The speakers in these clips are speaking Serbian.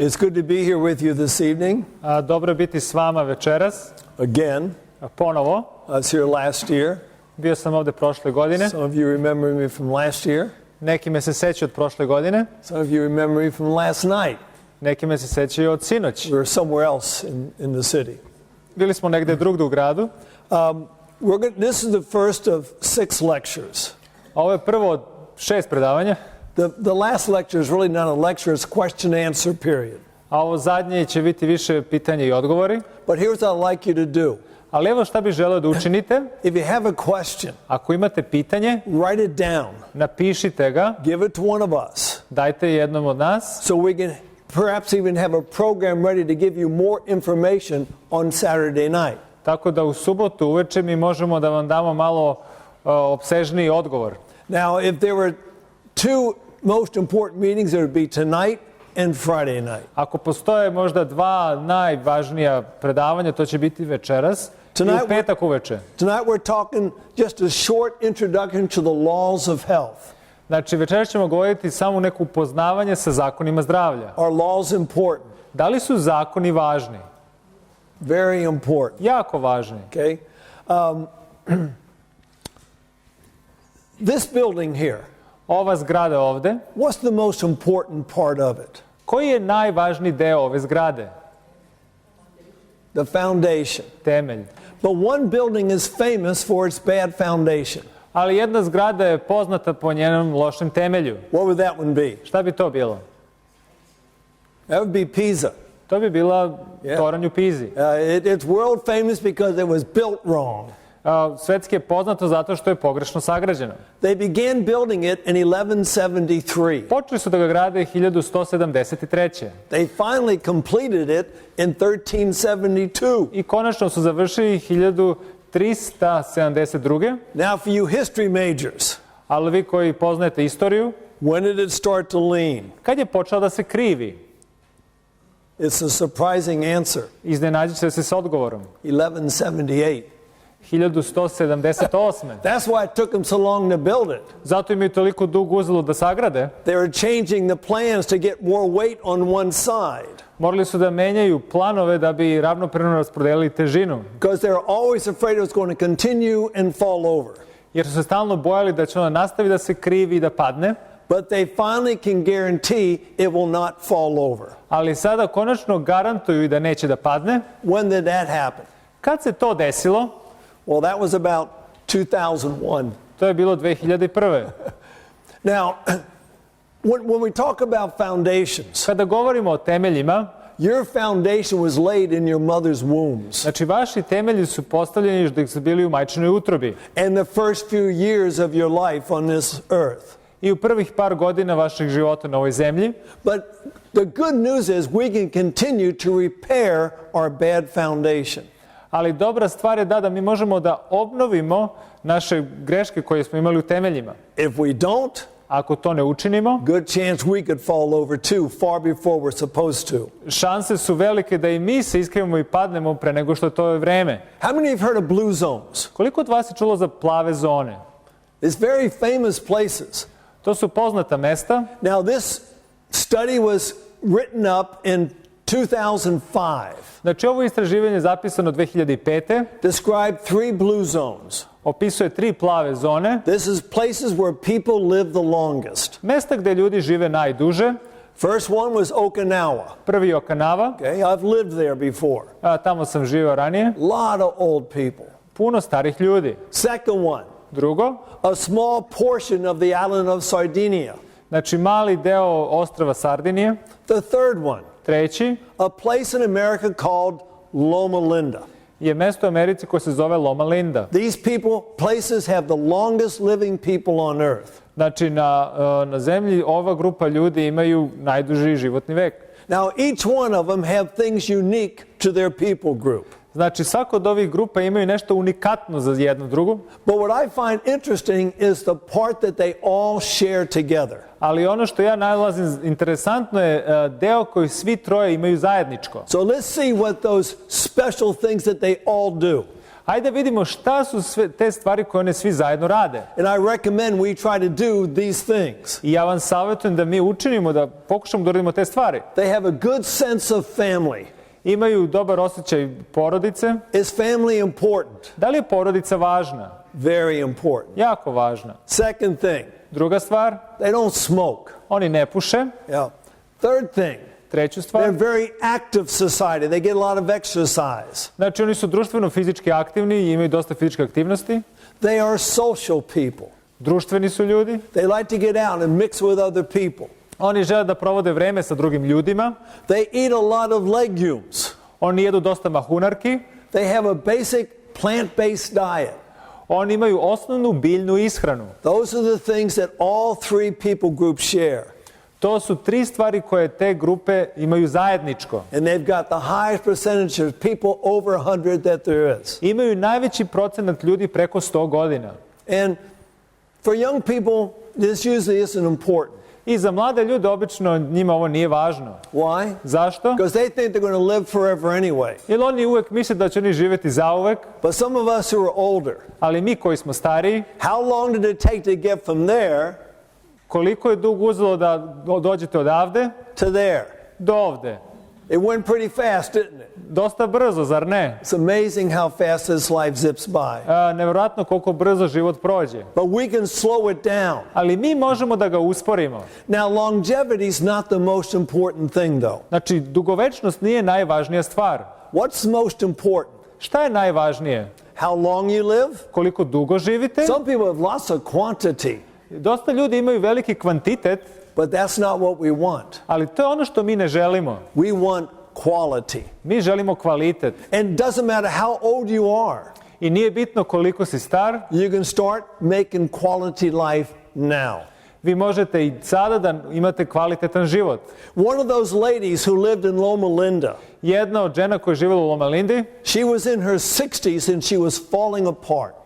It's good to be here with you this evening. Dobro je biti s vama večeras. Again. Ponovo. I was here last year. Bio sam ovde prošle godine. Some of you remember me from last year. Neki me se sećaju od prošle godine. Some of you remember me from last night. Neki me se sećaju od sinoć. We were somewhere else in the city. Bili smo negde drugde u gradu. This is the first of 6 lectures. Ovo je prvo od 6 predavanja. The last lecture is really not a lecture, it's question and answer period. A ovo zadnje će biti više pitanja i odgovori. But here's what I'd like you to do. Ali evo šta bih želeo da učinite. If you have a question, ako imate pitanje, write it down. Napišite ga. Give it to one of us. Dajte jednom od nas. So we can perhaps even have a program ready to give you more information on Saturday night. Tako da u subotu uveče mi možemo da vam damo malo opsežniji odgovor. Now, if there were 2 most important meetings, it would be tonight and Friday night. Ako postoje možda 2 najvažnija predavanja, to će biti večeras i u petak uveče. Tonight we're talking just a short introduction to the laws of health. Znači, večeras ćemo govoriti samo neko upoznavanje sa zakonima zdravlja. Are laws important? Da li su zakoni važni? Very important. Jako važni. Okay. This building here. Ova zgrada ovde. What's the most important part of it? Koji je najvažniji deo ove zgrade? The foundation. Temelj. But one building is famous for its bad foundation. Ali jedna zgrada je poznata po njenom lošem temelju. What would that one be? Šta bi to bilo? That would be Pisa. To bi bila toranj u Pizi. It's world famous because it was built wrong. Svetski je poznato zato što je pogrešno sagrađeno. They began building it in 1173. Počeli su da ga grade 1173. They finally completed it in 1372. I konačno su završili 1372. Now for you history majors. Ali vi koji poznajete istoriju, when did it start to lean? Kad je počeo da se krivi? It's a surprising answer. Iznenađit će se s odgovorom. 1178. 1178. That's why it took them so long to build it. Zato im je toliko dugo uzelo da sagrade. They were changing the plans to get more weight on one side. Morali su da menjaju planove da bi ravnopravno raspodelili težinu. Because they were always afraid it was going to continue and fall over. Jer su se stalno bojali da će ona nastaviti da se krivi i da padne. But they finally can guarantee it will not fall over. Ali sada konačno garantuju da neće da padne. When did that happen? Kad se to desilo? Well, that was about 2001. To je bilo 2001. Now, when we talk about foundations, kada govorimo o temeljima, your foundation was laid in your mother's wombs. Znači, vaši temelji su postavljeni dok su bili u majčinoj utrobi. And the first few years of your life on this earth. I u prvih par godina vašeg života na ovoj zemlji. But the good news is we can continue to repair our bad foundation. Ali dobra stvar je da mi možemo da obnovimo naše greške koje smo imali u temeljima. If we don't, ako to ne učinimo, good chance we could fall over too far before we're supposed to. Šanse su velike da i mi se iskrivimo i padnemo pre nego što je to vreme. How many have heard of blue zones? Koliko od vas je čulo za plave zone? It's very famous places. To su poznata mesta. Now this study was written up in 2005. Znači, ovo istraživanje je zapisano 2005. Describe 3 blue zones. Opisuje 3 plave zone. This is places where people live the longest. Mesta gde ljudi žive najduže. First one was Okinawa. Prvi je Okinawa. Okay, I've lived there before. Tamo sam živio ranije. Lot of old people. Puno starih ljudi. Second one. Drugo. A small portion of the island of Sardinia. Znači, mali deo ostrva Sardinije. The third one. Treći. A place in America called Loma Linda. Je mesto u Americi koje se zove Loma Linda. These places have the longest living people on earth. Znači, na zemlji ova grupa ljudi imaju najduži životni vek. Now, each one of them have things unique to their people group. Znači, svako od ovih grupa imaju nešto unikatno za jednu drugu. But what I find interesting is the part that they all share together. Ali ono što ja nalazim interesantno je deo koji svi troje imaju zajedničko. So let's see what those special things that they all do. Hajde vidimo šta su sve te stvari koje oni svi zajedno rade. And I recommend we try to do these things. I ja vam savjetujem da mi učinimo, da pokušamo da uradimo te stvari. They have a good sense of family. Imaju dobar osjećaj porodice. Is family important? Da li je porodica važna? Very important. Jako važna. Second thing, Druga stvar, they don't smoke. oni ne puše. Yeah. Third thing, Treću they're stvar, very active society. They get a lot of exercise. znači oni su društveno fizički aktivni i imaju dosta fizičke aktivnosti. They are social people. Društveni su ljudi. They like to get out and mix with other people. Oni žele da provode vreme sa drugim ljudima. They eat a lot of legumes. Oni jedu dosta mahunarki. They have a basic plant-based diet. Oni imaju osnovnu biljnu ishranu. Those are the things that all three people groups share. To su 3 stvari koje te grupe imaju zajedničko. And they've got the highest percentage of people over 100 that there is. Imaju najveći procenat ljudi preko 100 godina. And for young people, this usually isn't important. I za mlade ljude obično njima ovo nije važno. Why? Zašto? Because they think they're going to live forever anyway. Jer oni uvek misle da će oni živjeti zauvek, But some of us who are older, ali mi koji smo stariji, how long did it take to get from there koliko je dug uzelo da dođete odavde to there? do ovde? It went pretty fast, didn't it? Dosta brzo, zar ne? It's amazing how fast this life zips by. Nevjerojatno koliko brzo život prođe. But we can slow it down. Ali mi možemo da ga usporimo. Now, longevity is not the most important thing, though. Znači, dugovečnost nije najvažnija stvar. What's most important? Šta je najvažnije? How long you live? Koliko dugo živite? Some people have lots of quantity, Dosta ljudi imaju veliki kvantitet, but that's not what we want. ali to je ono što mi ne želimo. We want quality. Mi želimo kvalitet. And it doesn't matter how old you are. I nije bitno koliko si star, You can start making quality life now. vi možete i sada da imate kvalitetan život. One of those ladies who lived in Loma Linda, Jedna od žena koja je živjela u Loma Lindi, she was in her 60s and she was falling apart.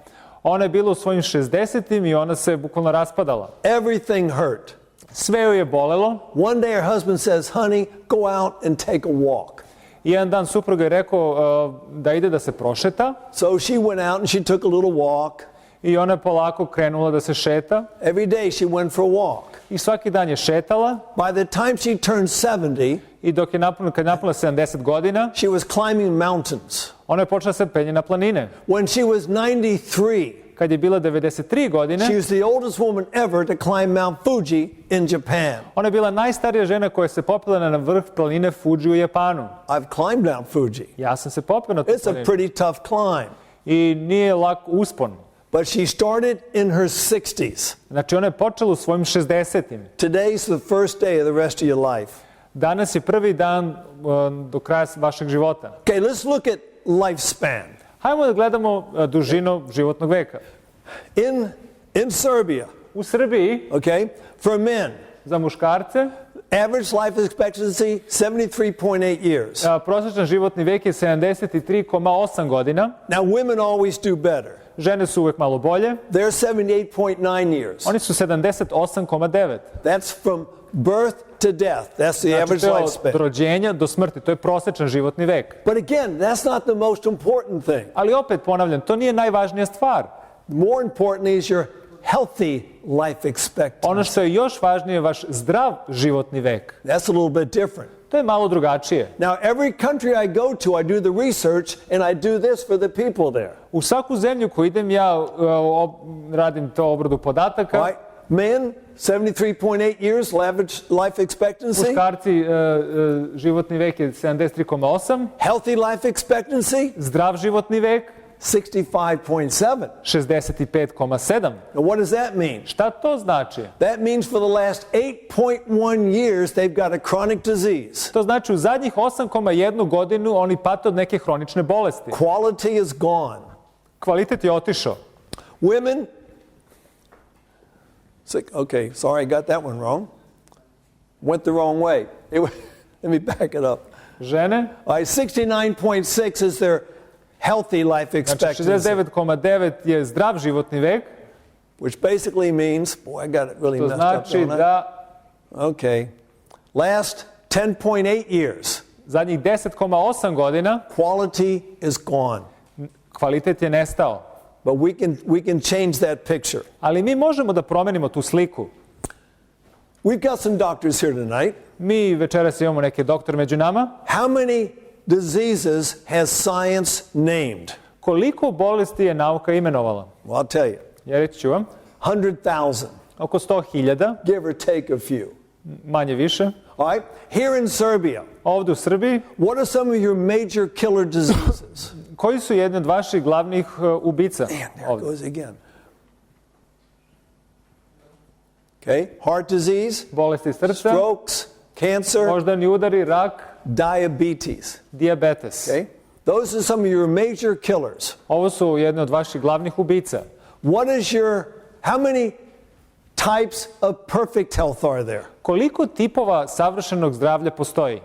ona je bila u svojim 60-im i ona se bukvalno raspadala. Everything hurt. Sve joj je bolelo. One day her husband says, honey, go out and take a walk. I jedan dan supruga je rekao da ide da se prošeta So she went out and she took a little walk. i ona je polako krenula da se šeta Every day she went for a walk. i svaki dan je šetala By the time she turned 70, i kad je napunila 70 godina, she was climbing mountains. ona je počela se penje na planine. When she was 93, Kad je bila 93 godine, she was the oldest woman ever to climb Mount Fuji in Japan. ona je bila najstarija žena koja se popela na vrh planine Fuji u Japanu. I've climbed Mount Fuji. Ja sam se popeo na tu It's a planinu pretty tough climb. i nije lak uspon. But she started in her 60s. Znači ona je počela u svojim 60-im. Today's the first day of the rest of your life. Danas je prvi dan do kraja vašeg života. Okay, let's look at lifespan. Hajmo da gledamo dužinu životnog veka. In Serbia, U Srbiji, okay, for men, za muškarce, average life expectancy 73.8 years. prosječan životni vek je 73,8 godina. Now women always do better. Žene su uvek malo bolje. They're 78.9 years. Oni su 78,9. That's from birth to death. That's the Znači, average to je od lifespan. rođenja do smrti. To je prosječan životni vek. But again, that's not the most important thing. Ali opet ponavljam, to nije najvažnija stvar. More important is your healthy life expectancy. Ono što je još važnije je vaš zdrav životni vek. That's a little bit different. To je malo drugačije. Now, every country I go to, I do the research and I do this for the people there. U svaku zemlju koju idem ja radim to obradu podataka. Right? Men, 73.8 years, average life expectancy. Muškarci životni vek je 73,8. Healthy life expectancy, Zdrav životni vek 65.7. 65,7. Now, what does that mean? Šta to znači? That means for the last 8.1 years, they've got a chronic disease. To znači u zadnjih 8,1 godinu oni pate od neke hronične bolesti. Quality is gone. Kvalitet je otišao. Women, okay, sorry, I got that one wrong. Went the wrong way. Let me back it up. Žene, All right, 69.6 is their healthy life znači expectancy, 69,9 je zdrav životni vek. which basically means, boy, I got it really To messed up, znači don't I? da Okay. Last 10.8 years, zadnjih 10,8 godina quality is gone. Kvalitet je nestao. But we can change that picture. Ali mi možemo da promenimo tu sliku. We've got some doctors here tonight. Mi večeras imamo neke doktore među nama. How many diseases has science named? Koliko bolesti je nauka imenovala? Well, I'll tell you. Ja reći ću vam. 100,000. Oko 100.000. Give or take a few. Manje više. All right. Here in Serbia, Ovdje u Srbiji, what are some of your major killer diseases? koji su jedni od vaših glavnih ubica? Man, there it Ovdje. goes again. Okay. Heart disease, Bolesti srca, strokes, cancer, moždani udari, rak, diabetes. dijabetes. Okay. Those are some of your major killers. Ovo su jedni od vaših glavnih ubica. How many types of perfect health are there? Koliko tipova savršenog zdravlja postoji?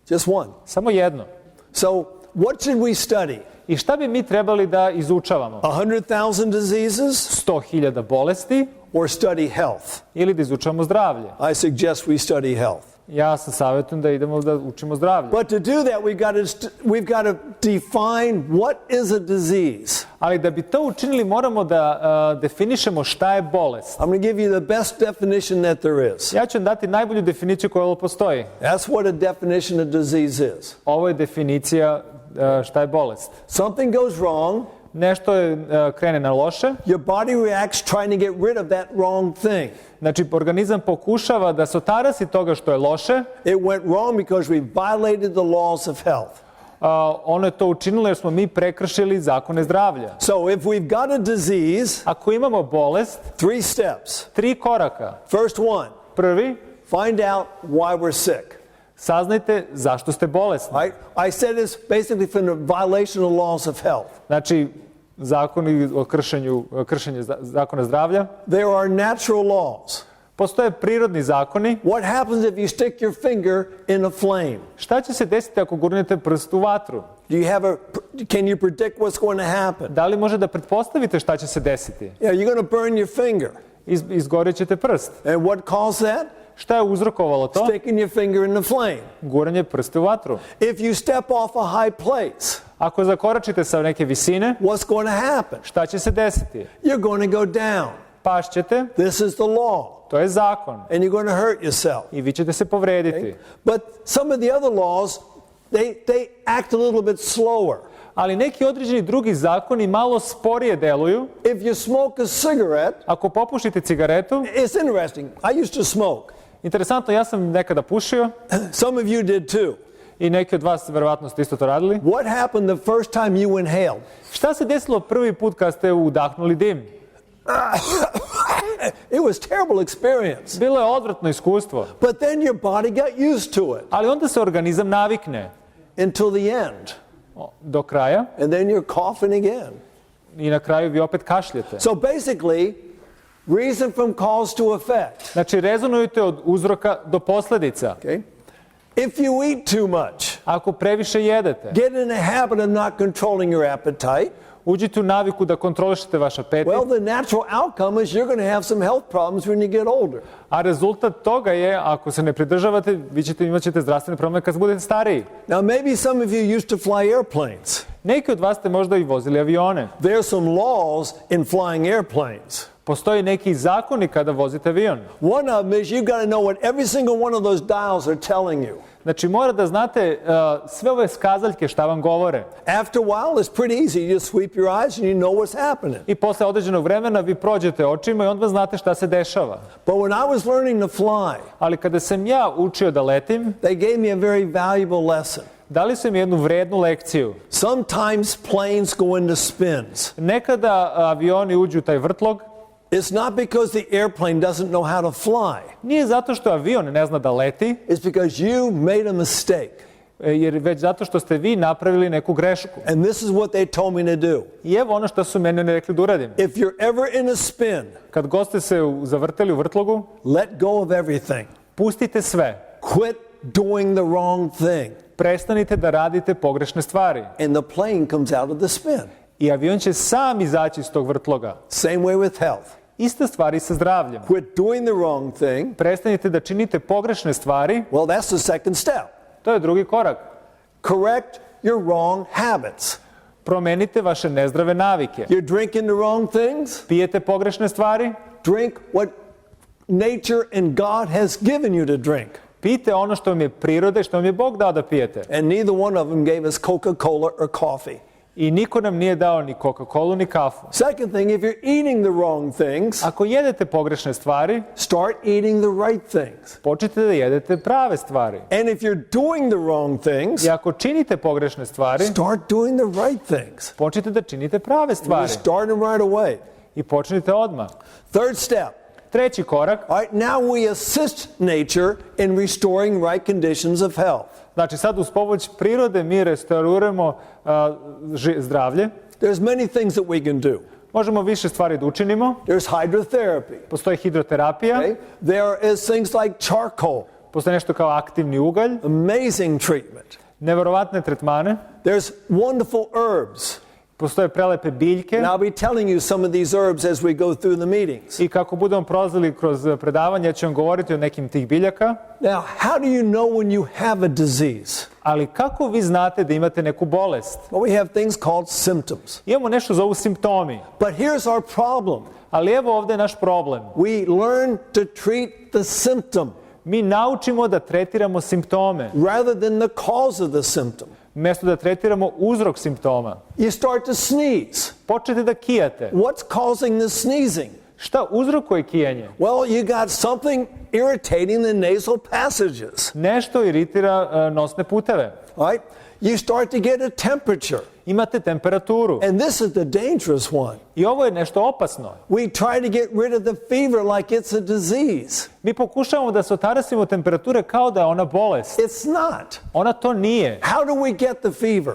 Just one. Samo jedno. So, what should we study? I šta bi mi trebali da izučavamo? 100,000 diseases 100.000 bolesti or study health? ili da izučavamo zdravlje? I suggest we study health. Ja sam savjetujem da idemo da učimo zdravlje. But to do that, we've got to define what is a disease. Ali da bi to učinili moramo da definišemo šta je bolest. I'm going to give you the best definition that there is. Ja ću vam dati najbolju definiciju koja ovo postoji. That's what a definition of disease is. Ovo je definicija šta je bolest. Something goes wrong. Nešto krene na loše. Your body reacts trying to get rid of that wrong thing. Znači, organizam pokušava da se otarasi toga što je loše. It went wrong because we violated the laws of health. Ono je to učinilo jer smo mi prekršili zakone zdravlja. So if we've got a disease, Ako imamo bolest, 3 steps. 3 koraka. First one, Prvi, find out why we're sick. saznajte zašto ste bolesni. Right? I said it's basically from the violation of laws of health. Znači, zakoni o kršenje zakona zdravlja. There are natural laws. Postoje prirodni zakoni. What happens if you stick your finger in a flame? Šta će se desiti ako gurnete prst u vatru? Can you predict what's going to happen? Da li može da pretpostavite šta će se desiti? Yeah, you're going to burn your finger. Izgorit ćete prst. And what caused that? Šta je uzrokovalo to? Sticking your finger in the flame. Guranje prsta u vatru. If you step off a high place, Ako zakoračite sa neke visine, what's going to happen? šta će se desiti? You're going to go down. Pašćete, This is the law. to je zakon. And you're going to hurt yourself. I vi ćete se povrediti. But some of the other laws, they act a little bit slower. Ali neki određeni drugi zakoni malo sporije deluju. If you smoke a cigarette, Ako popušite cigaretu, it's interesting. I used to smoke. interesantno, ja sam nekada pušio Some of you did too. i neki od vas verovatno ste isto to radili. What happened the first time you inhaled? Šta se desilo prvi put kad ste udahnuli dim? It was terrible experience. Bilo je odvratno iskustvo. But then your body got used to it Ali onda se organizam navikne until the end. do kraja And then you're coughing again. i na kraju vi opet kašljete. So basically, reason from cause to effect. Znači, rezonujete od uzroka do posljedica. Okay? If you eat too much, Ako previše jedete, get in a habit of not controlling your appetite, uđite u naviku da kontrolišete vaš apetit, well, the natural outcome is you're going to have some health problems when you get older. a rezultat toga je, ako se ne pridržavate, imat ćete zdravstvene probleme kad budete stariji. Now, maybe some of you used to fly airplanes. Neki od vas ste možda i vozili avione. There are some laws in flying airplanes. Postoji neki zakoni kada vozite avion. One of them is you've got to know what every single one of those dials are telling you. Znači, mora da znate sve ove skazaljke šta vam govore. After a while, it's pretty easy. You just sweep your eyes and you know what's happening. I posle određenog vremena vi prođete očima i onda znate šta se dešava. But when I was learning to fly, Ali kada sam ja učio da letim, they gave me a very valuable lesson. dali su mi jednu vrednu lekciju. Sometimes planes go into spins. Nekada avioni uđu u taj vrtlog, It's not because the airplane doesn't know how to fly. nije zato što avion ne zna da leti, It's because you made a mistake. jer već zato što ste vi napravili neku grešku. And this is what they told me to do. I evo ono što su meni rekli da uradim. If you're ever in a spin, Kad goste se zavrteli u vrtlogu, let go of everything. pustite sve. Quit doing the wrong thing. Prestanite da radite pogrešne stvari. And the plane comes out of the spin. I avion će sam izaći iz tog vrtloga. Same way with health. Ista stvar i sa zdravljem. Quit doing the wrong thing. Prestanite da činite pogrešne stvari. Well, that's the second step. To je drugi korak. Correct your wrong habits. Promenite vaše nezdrave navike. You're drinking the wrong things? Pijete pogrešne stvari? Drink what nature and God has given you to drink. Pijte ono što vam je priroda i što vam je Bog dao da pijete. And neither one of them gave us Coca-Cola or coffee. I niko nam nije dao ni Coca-Colu ni kafu. Second thing, if you're eating the wrong things, Ako jedete pogrešne stvari, start eating the right things. počnite da jedete prave stvari. And if you're doing the wrong things, I ako činite pogrešne stvari, start doing the right things. počnite da činite prave You stvari. start them right away. I počnite odmah. Third step. Treći korak, All right, now we assist nature in restoring right conditions of health. znači sad uz pomoć prirode mi restauriramo zdravlje. There's many things that we can do. Možemo više stvari da učinimo. There's hydrotherapy. Postoji hidroterapija, Okay? There is things like charcoal, postoji nešto kao aktivni ugalj, amazing treatment. neverovatne tretmane, There's wonderful herbs. postoje prelepe biljke. And I'll be telling you some of these herbs as we go through the meetings. I kako budemo prolazili kroz predavanje, ja ću vam govoriti o nekim tih biljaka. Now, how do you know when you have a disease? Ali kako vi znate da imate neku bolest? Well, we have things called symptoms. Imamo nešto zovu simptomi. But here's our problem. Ali evo ovdje je naš problem. We learn to treat the symptom Mi naučimo da tretiramo simptome, rather than the cause of the symptom. mjesto da tretiramo uzrok simptoma. You start to sneeze. Počnete da kijate. What's causing the sneezing? Šta uzrokuje kijanje? Well, you got something irritating the nasal passages. Nešto iritira nosne puteve. All right? You start to get a temperature. Imate temperaturu. And this is the dangerous one. I ovo je nešto opasno. We try to get rid of the fever like it's a disease. Mi pokušavamo da se otarasimo temperature kao da je ona bolest. It's not. Ona to nije. How do we get the fever?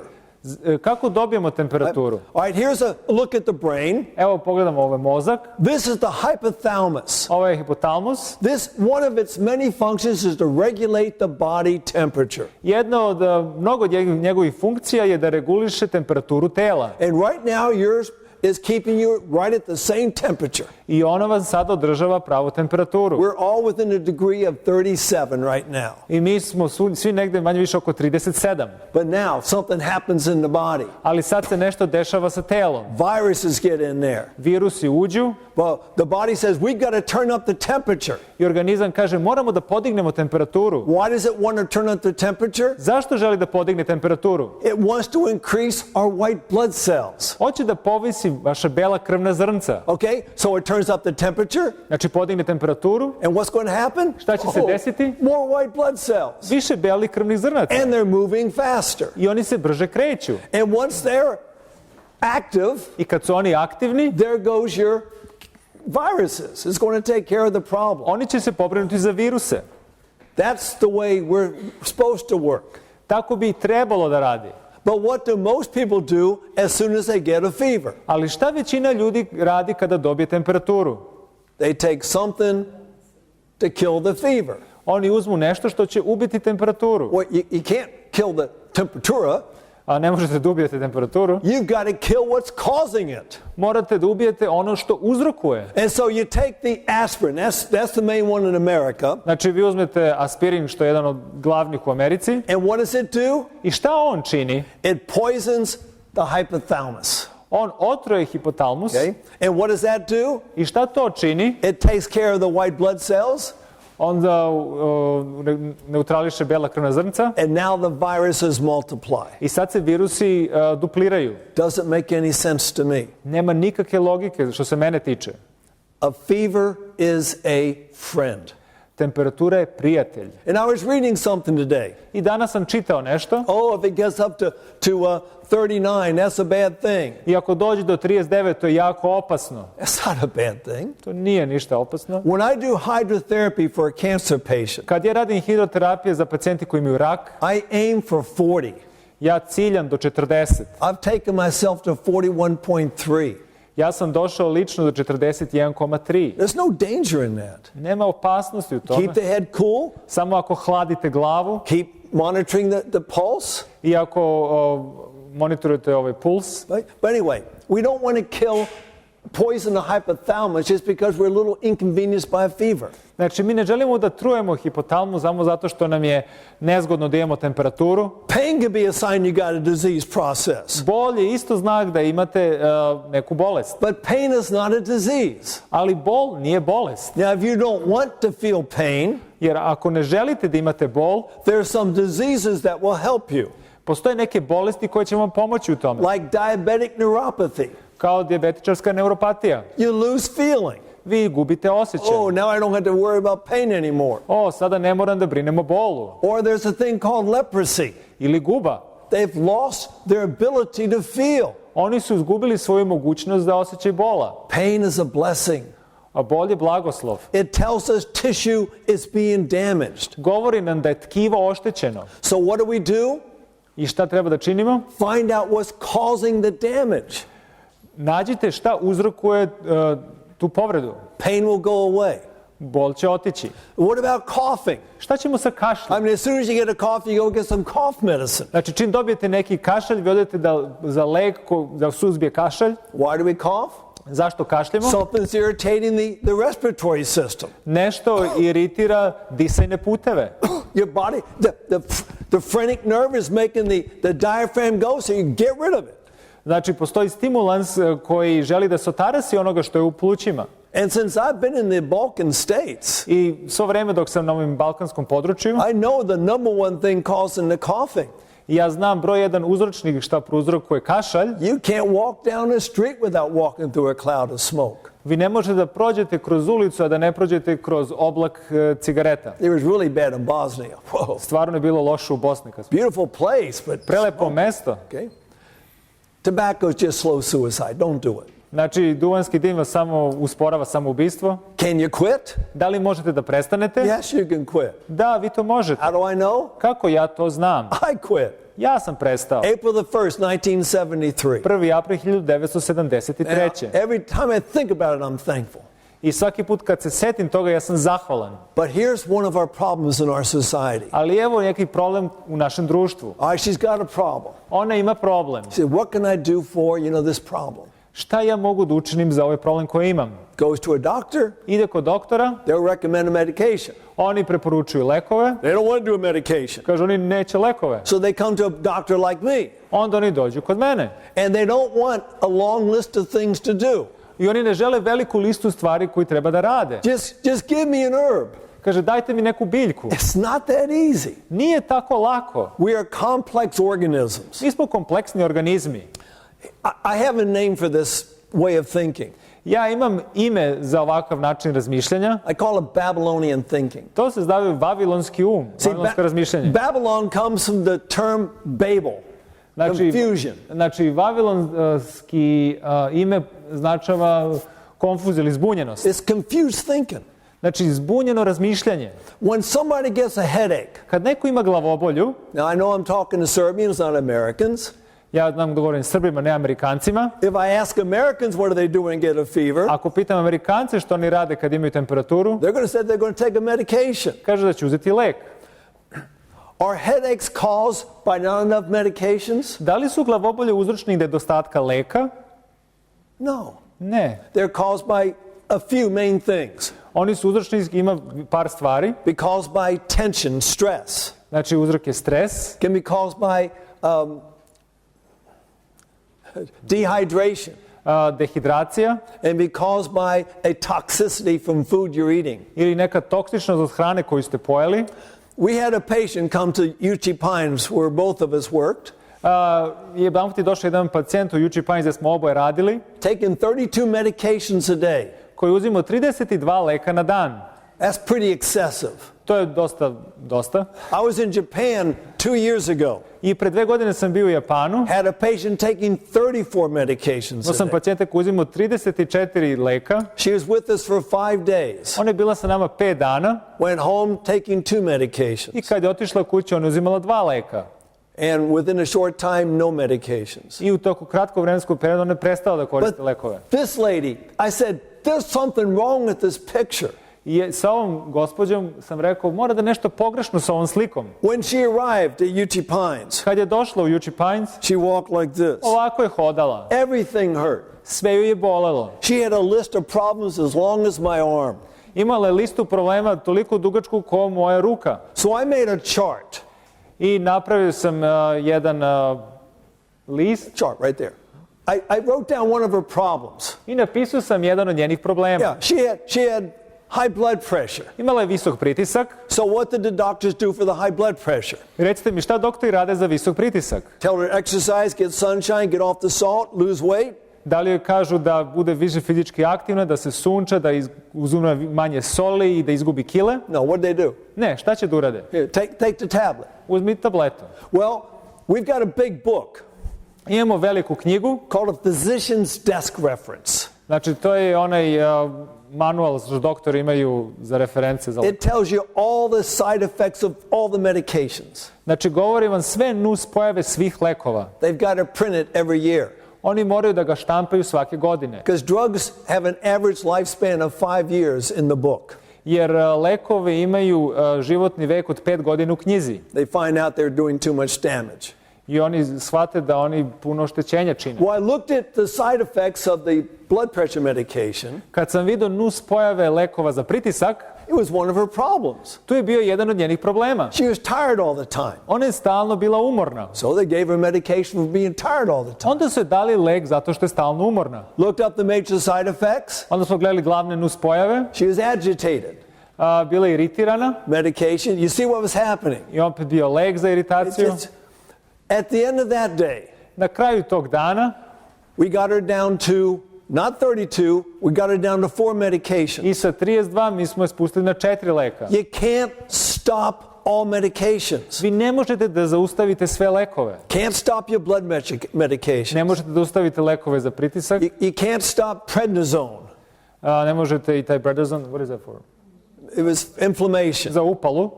Kako dobijemo temperaturu? All right, here's a look at the brain. Evo pogledamo ovaj mozak. This is the hypothalamus. Ovo je hipotalamus. One of its many functions is to regulate the body temperature. Jedna od mnogo njegovih funkcija je da reguliše temperaturu tela. And right now yours is keeping you right at the same temperature. I ona vas sad održava pravu temperaturu. We're all within a degree of 37 right now. I mi smo svi negde manje više oko 37. But now something happens in the body. Ali sad se nešto dešava sa telom. Viruses get in there. Virusi uđu. Well, the body says we've got to turn up the temperature. I organizam kaže moramo da podignemo temperaturu. Why does it want to turn up the temperature? Zašto želi da podigne temperaturu? It wants to increase our white blood cells. Hoće da povisi vaša bela krvna zrnca. Okay? So it turns up the temperature. Znači podigne temperaturu. And what's going to happen? Šta će se desiti? More white blood cells. Više belih krvnih zrnaca. And they're moving faster. I oni se brže kreću. And once they're active, I kad su oni aktivni, there goes your viruses. It's going to take care of the problem. oni će se pobrinuti za viruse. That's the way we're supposed to work. Tako bi trebalo da radi. But what do most people do as soon as they get a fever? Ali šta većina ljudi radi kada dobije temperaturu? They take something to kill the fever. Oni uzmu nešto što će ubiti temperaturu. Well, you can't kill the temperatura. A ne možete da ubijete temperaturu. You've got to kill what's causing it. Morate da ubijete ono što uzrokuje. And so you take the aspirin. That's the main one in America. Znači vi uzmete aspirin što je jedan od glavnih u Americi. And what does it do? I šta on čini? It poisons the hypothalamus. On otruje hipotalamus. Okay? And what does that do? I šta to čini? It takes care of the white blood cells. Onda neutrališe bela krvna zrnca. And now the viruses multiply. I sad se virusi dupliraju. Doesn't make any sense to me. Nema nikakve logike što se mene tiče. A fever is a friend. Temperatura je prijatelj. And I was reading something today. I danas sam čitao nešto. Oh, if it gets up to 39, that's a bad thing. I ako dođe do 39, to je jako opasno. That's not a bad thing. To nije ništa opasno. When I do hydrotherapy for a cancer patient, Kad ja radim hidroterapije za pacijenti koji imaju rak, I aim for 40. ja ciljam do 40. I've taken myself to 41.3. Ja sam došao lično do 41,3. There's no danger in that. Nema opasnosti u tome. Keep the head cool. Samo ako hladite glavu Keep monitoring the pulse. i ako monitorujete ovaj puls. Right? But anyway, we don't want to kill poison the hypothalamus just because we're a little inconvenienced by a fever. Znači, mi ne želimo da trujemo hipotalamus samo zato što nam je nezgodno da imamo temperaturu. Pain can be a sign you got a disease process. Bol je isto znak da imate neku bolest. But pain is not a disease. Ali bol nije bolest. Now, if you don't want to feel pain, Jer ako ne želite da imate bol, there are some diseases that will help you, postoje neke bolesti koje će vam pomoći u tome. like diabetic neuropathy. Kao dijabetičarska neuropatija. You lose feeling. Vi gubite osjećaj. Oh, now I don't have to worry about pain anymore. Sada ne moram da brinem o bolu. Or there's a thing called leprosy. Ili guba. They've lost their ability to feel. Oni su izgubili svoju mogućnost da osjećaju bola. Pain is a blessing. A bol je blagoslov. It tells us tissue is being damaged. Govori nam da je tkivo oštećeno. So what do? I šta treba da činimo? Find out what's causing the damage. Nađite šta uzrokuje tu povredu. Pain will go away. Bol će otići. What about coughing? Šta ćemo sa kašljem? I mean, as soon as you get a cough, you go get some cough medicine. Znači, čim dobijete neki kašalj, vi odete za lek da suzbije kašalj. Why do we cough? Zašto kašljemo? Something's irritating the respiratory system. Nešto iritira disajne puteve. Your body, the phrenic nerve is making the diaphragm go, so you get rid of it. Znači, postoji stimulans koji želi da se otarasi onoga što je u plućima. And since I've been in the Balkan states, I svo vreme dok sam na ovom balkanskom području, I know the number one thing causing the coughing. ja znam broj jedan uzročnik šta prouzrokuje kašalj. You can't walk down the street without walking through a cloud of smoke. Vi ne možete da prođete kroz ulicu, a da ne prođete kroz oblak cigareta. It was really bad in Bosnia. Whoa. Stvarno je bilo loše u Bosni. Beautiful place, but Prelepo mesto. okay. Tobacco is just slow suicide. Don't do it. Znači, duvanski dim vas samo usporava samoubistvo. Can you quit? Da li možete da prestanete? Yes, you can quit. Da, vi to možete. How do I know? Kako ja to znam? I quit. Ja sam prestao. April the 1st, 1973. 1. april 1973. Every time I think about it, I'm thankful. I svaki put kad se setim toga, ja sam zahvalan. But here's one of our problems in our society. Ali evo neki problem u našem društvu. All right, she's got a problem. Ona ima problem. She said, what can I do for, this problem? Šta ja mogu da učinim za ovaj problem koji imam? Goes to a doctor. Ide kod doktora. They'll recommend a medication. Oni preporučuju lekove. They don't want to do a medication. Kažu, oni neće lekove. So they come to a doctor like me. Onda oni dođu kod mene. And they don't want a long list of things to do. I oni ne žele veliku listu stvari koji treba da rade. Just give me an herb. Kaže, dajte mi neku biljku. It's not that easy. Nije tako lako. We are complex organisms. Mi smo kompleksni organizmi. I have a name for this way of thinking. Ja imam ime za ovakav način razmišljanja. I call it Babylonian thinking. To se zove vavilonski um, vavilonsko razmišljanje. Babylon comes from the term Babel, confusion. Znači, vavilonski ime značava konfuziju ili zbunjenost. It's confused thinking. Znači, zbunjeno razmišljanje. When somebody gets a headache, Kad neko ima glavobolju, now I know I'm talking to Serbians, not Americans. ja znam da govorim Srbima, ne Amerikancima. If I ask Americans what do they do when they get a fever, Ako pitam Amerikance što oni rade kad imaju temperaturu, they're going to say they're going to take a medication. kažu da će uzeti lek. Are headaches caused by not enough medications? Da li su glavobolje uzročnik nedostatka leka? No. Ne. They're caused by a few main things. Oni su uzročnik, ima par stvari. Be caused by tension, stress. Znači, uzrok je stres. Can be caused by dehydration. Dehidracija. And be caused by a toxicity from food you're eating. Ili neka toksičnost od hrane koju ste pojeli. We had a patient come to UT Pines where both of us worked. Jedan put je došao jedan pacijent u UT Pines gdje smo oboje radili. Taking 32 medications a day. Koji uzima 32 leka na dan. That's pretty excessive. To je dosta. I was in Japan 2 years ago. I pre 2 godine sam bio u Japanu. Had a patient taking 34 medications Imao a sam day. pacijenta koji uzimao 34 leka. She was with us for 5 days. Ona je bila sa nama 5 dana. Went home taking 2 medications. I kad je otišla kući, ona je uzimala 2 leka. And within a short time, no medications. I u toku kratkog vremenskog perioda ona je prestala da koristi lekove. This lady, I said, there's something wrong with this picture. I sa ovom gospođom sam rekao, mora da je nešto pogrešno sa ovom slikom. When she arrived at UT Pines, Kad je došla u UT Pines, she walked like this. ovako je hodala. Everything hurt. sve ju je bolelo. She had a list of problems as long as my arm. Imala je listu problema toliko dugačku kao moja ruka. So I made a chart. I napravio sam jedan list. Chart right there. I wrote down one of her problems. I napisao sam jedan od njenih problema. Yeah, she had high blood pressure. Imala je visok pritisak. So what did the doctors do for the high blood pressure? Recite mi, šta doktori rade za visok pritisak? Tell her to exercise, get sunshine, get off the salt, lose weight. Da li joj kažu da bude više fizički aktivna, da se sunča, da uzme manje soli i da izgubi kile? No, what do they do? Ne, šta će da urade? Here, take the tablet. Uzmi tabletu. Well, we've got a big book Imamo veliku knjigu. called a physician's desk reference. Znači, to je onaj manual što doktori imaju za reference. It tells you all the side effects of all the medications. Znači, govori vam sve nuspojave svih lekova. They've got to print it every year. Oni moraju da ga štampaju svake godine. Because drugs have an average lifespan of 5 years in the book. Jer lekovi imaju životni vek od 5 godina u knjizi. They find out they're doing too much damage. I oni shvate da oni puno oštećenja čine. Well, I looked at the side effects of the blood pressure medication. Kad sam vidio nuspojave lekova za pritisak, It was one of her problems. tu je bio jedan od njenih problema. She was tired all the time. Ona je stalno bila umorna. So they gave her medication for being tired all the time. Onda su joj dali lek zato što je stalno umorna. Looked up the major side effects. Onda smo gledali glavne nuspojave. She was agitated. Bila je iritirana. Medication. You see what was happening. I opet bio lek za iritaciju. At the end of that day, Na kraju tog dana we got her down to not 32, we got her down to 4 medications. i sa 32 mi smo je spustili na 4 leka. You can't stop all medications. Vi ne možete da zaustavite sve lekove. Can't stop your blood medication. Ne možete da zaustavite lekove za pritisak. You can't stop prednisone. Ne možete i taj prednison, what is that for? It was inflammation. Za upalu.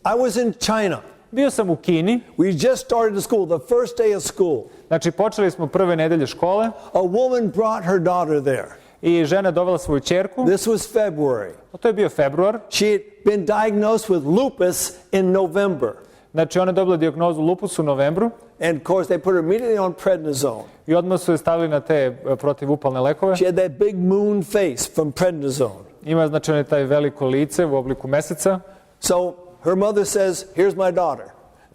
I was in China. Bio sam u Kini. We just started the school, the first day of school. Znači, počeli smo prve nedelje škole. A woman brought her daughter there. I žena dovela svoju ćerku. This was February. To je bio februar. She had been diagnosed with lupus in November. Znači, ona je dobila dijagnozu lupus u novembru. And of course, they put her immediately on prednisone. I odmah su je stavili na te protivupalne lekove. She had that big moon face from prednisone. Ima znači taj veliko lice u obliku meseca. So her mother says, here's my daughter.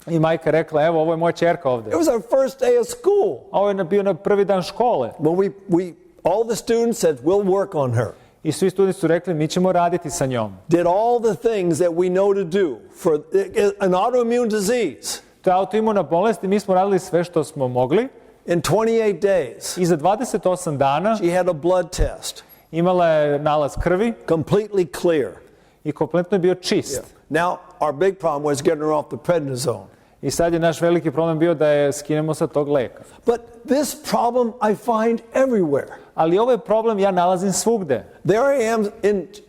I majka rekla, evo, ovo je moja ćerka ovde. It was our first day of school. Ovo je bio na prvi dan škole. Well, all the students said, we'll work on her. I svi studenti su rekli, mi ćemo raditi sa njom. Did all the things that we know to do for an autoimmune disease. To je autoimuna bolest i mi smo radili sve što smo mogli. In 28 days. I za 28 dana She had a blood test. Imala je nalaz krvi. Completely clear. I kompletno je bio čist. Now, our big problem was getting her off the prednisone. I sad je naš veliki problem bio da je skinemo sa tog leka. But this problem I find everywhere. Ali ovaj problem ja nalazim svugde. There I am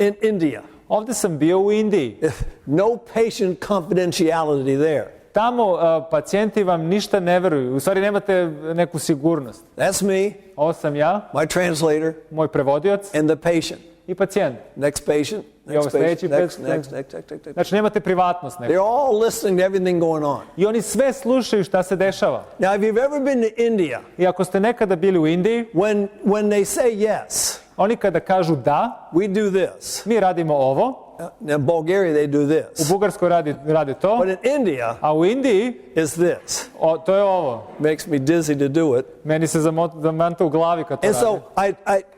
in India. Ovde sam bio u Indiji. No patient confidentiality there. Tamo pacijenti vam ništa ne veruju. U stvari nemate neku sigurnost. That's me. Ovo sam ja. My translator. Moj prevodioc. And the patient. I pacijent. Next patient. Next patient. Next. Znači nemate privatnost neku. They're all listening to everything going on. I oni sve slušaju šta se dešava. Now, if you've ever been to India, I ako ste nekada bili u Indiji, when they say yes, oni kada kažu da, we do this. mi radimo ovo. In Bulgaria, they do this. U Bugarskoj radi to. But in India, a u Indiji is this. To je ovo. Makes me dizzy to do it. Meni se zamanta u glavi kad to And radi. so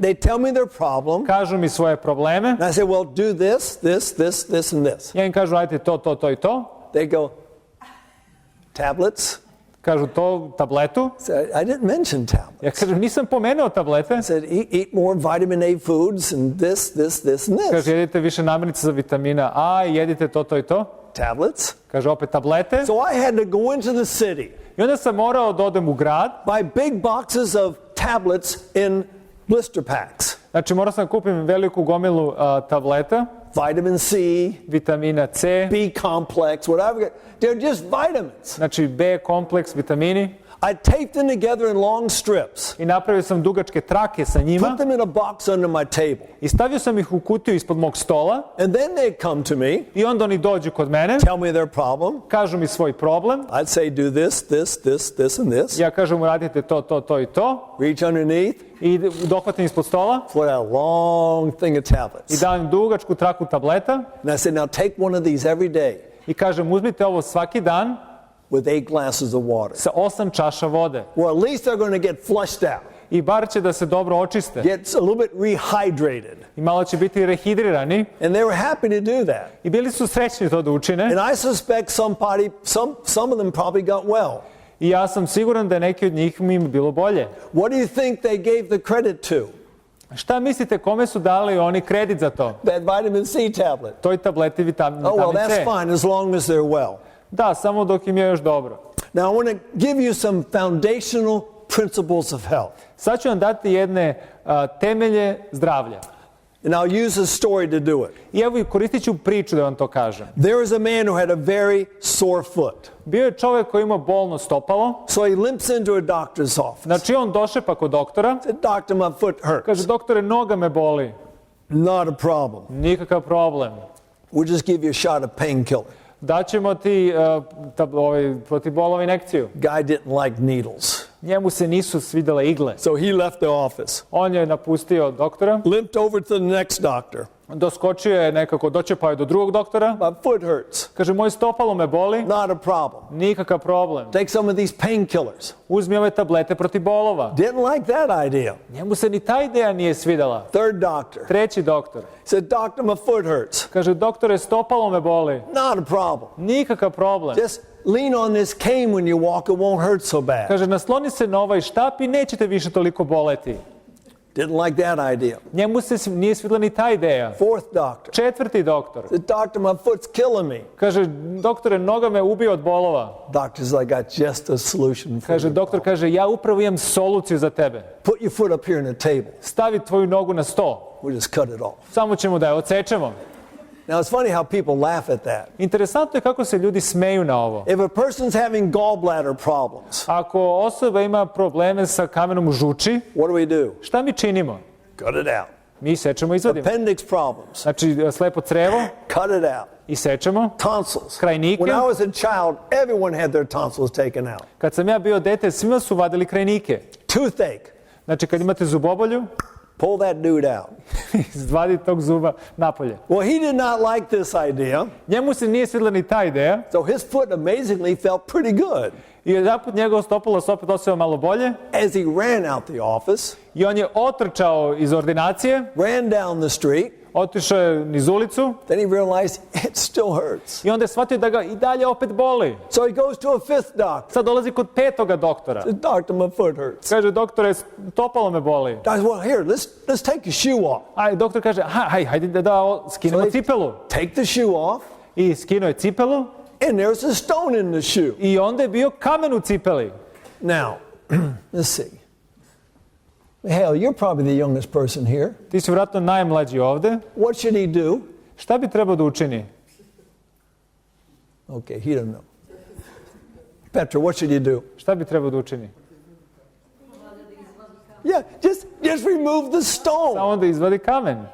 they tell me their problem. Kažu mi svoje probleme. And I say, well, do this, and this. Ja im kažu, ajte to i to. They go, tablets? Kažu to, tabletu. I didn't mention tablets. Ja kažem, nisam pomenuo tablete. I said, eat more vitamin A foods and this, and this. Kaže, jedite više namirnica za vitamina A i jedite to i to. Tablets? Kaže, opet tablete. So I had to go into the city. I onda sam morao da odem u grad. Buy big boxes of tablets in blister packs. Znači, morao sam kupim veliku gomilu tableta. Vitamin C, vitamina C, B complex, whatever. They're just vitamins. Znači B kompleks, vitamini. I taped them together in long strips. i napravio sam dugačke trake sa njima Put them in a box under my table. i stavio sam ih u kutiju ispod mog stola And then they'd come to me, i onda oni dođu kod mene, tell me their problem. kažu mi svoj problem, I'd say, do this, this, this, this, and this. ja kažem uradite to i to Reach underneath, i dohvatim ispod stola pull out a long thing of i tablets. dam dugačku traku tableta And I said, now take one of these every day i kažem uzmite ovo svaki dan with 8 glasses of water. sa 8 čaša vode Or at least they're going to get flushed out, i bar će da se dobro očiste get a little bit rehydrated. i malo će biti rehidrirani And they were happy to do that. i bili su srećni to da učine And I suspect some of them probably got well. i ja sam siguran da je neki od njih im bilo bolje. What do you think they gave the credit to? Šta mislite kome su dali oni kredit za to? That vitamin C tablet. Toj tableti Oh, well, vitamin that's C. fine as long as they're well. Da, samo dok im je još dobro. Now, I want to give you some foundational principles of health. Sad ću vam dati jedne temelje zdravlja. And I'll use a story to do it. I evo koristit ću priču da vam to kažem. There was a man who had a very sore foot. Bio je čovjek koji ima bolno stopalo, So he limps into a doctor's office. znači on došepa kod doktora, Said, doctor, my foot hurts. kaže doktore noga me boli, Not a problem. nikakav problem. We'll just give you a shot of painkiller. Daćemo ti protivbolova injekciju. Guy didn't like needles. Njemu se nisu svidjele igle. So he left the office, On je napustio doktora, limped over to the next doctor. doskočio je nekako, dočepao je do drugog doktora, My foot hurts. kaže moj stopalo me boli, Not a problem. nikakav problem. Take some of these painkillers. Uzmi ove tablete protiv bolova. Didn't like that idea. Njemu se ni ta ideja nije svidjela. Third doctor Treći doktor, said, doctor, my foot hurts. kaže doktore stopalo me boli, Not a problem. nikakav problem. Just lean on this cane when you walk, it won't hurt so bad. Kaže nasloni se na ovaj štap i nećete više toliko boleti. Didn't like that idea. Njemu se nije svidjela ni ta ideja. Fourth doctor Četvrti doktor, said, doctor, my foot's killing me. kaže doktore noga me ubio od bolova. Doctor's like, I got just a solution for Kaže you. doktor kaže ja upravo imam soluciju za tebe. Put your foot up here on the table. Stavi tvoju nogu na sto. We'll just cut it off. Samo ćemo da je odsečemo. Now, it's funny how people laugh at that. Interesantno je kako se ljudi smeju na ovo. If a person's having gallbladder problems, Ako osoba ima probleme sa kamenom u žuči, what do? šta mi činimo? Cut it out. Mi sečemo i izvadimo. Appendix problems, Znači slepo crevo cut it out. i sečemo. Tonsils. Krajnike. When I was a child, everyone had their tonsils taken out. Kad sam ja bio dete, svima su vadili krajnike. Toothache, Znači kad imate zubobolju, pull that dude out. izvadi tog zuba napolje. Well, he did not like this idea, Njemu se nije svidjela ni ta ideja so his foot amazingly felt pretty good. i jedanput njegovo stopalo se opet osjećao malo bolje As he ran out the office, i on je otrčao iz ordinacije, ran down the street, otišao je niz ulicu then he realized it still hurts. i onda je shvatio da ga i dalje opet boli. So he goes to a fifth doctor. Sad dolazi kod petoga doktora. Says, doctor, my foot hurts. Kaže, doktore, stopalo me boli. Doctor, well, here, let's take your shoe off. A doktor kaže, hajde da skinemo cipelu. Take the shoe off, I skinuo je cipelu and there's a stone in the shoe. i onda je bio kamen u cipeli. Now, let's see. Hell, you're probably the youngest person here. Ti si vjerojatno najmlađi ovde. What should he do? Šta bi trebao da učini? Okay, he doesn't know. Petra, what should he do? Šta bi trebao da učini? Yeah, just remove the stone. Samo da izvadi kamen.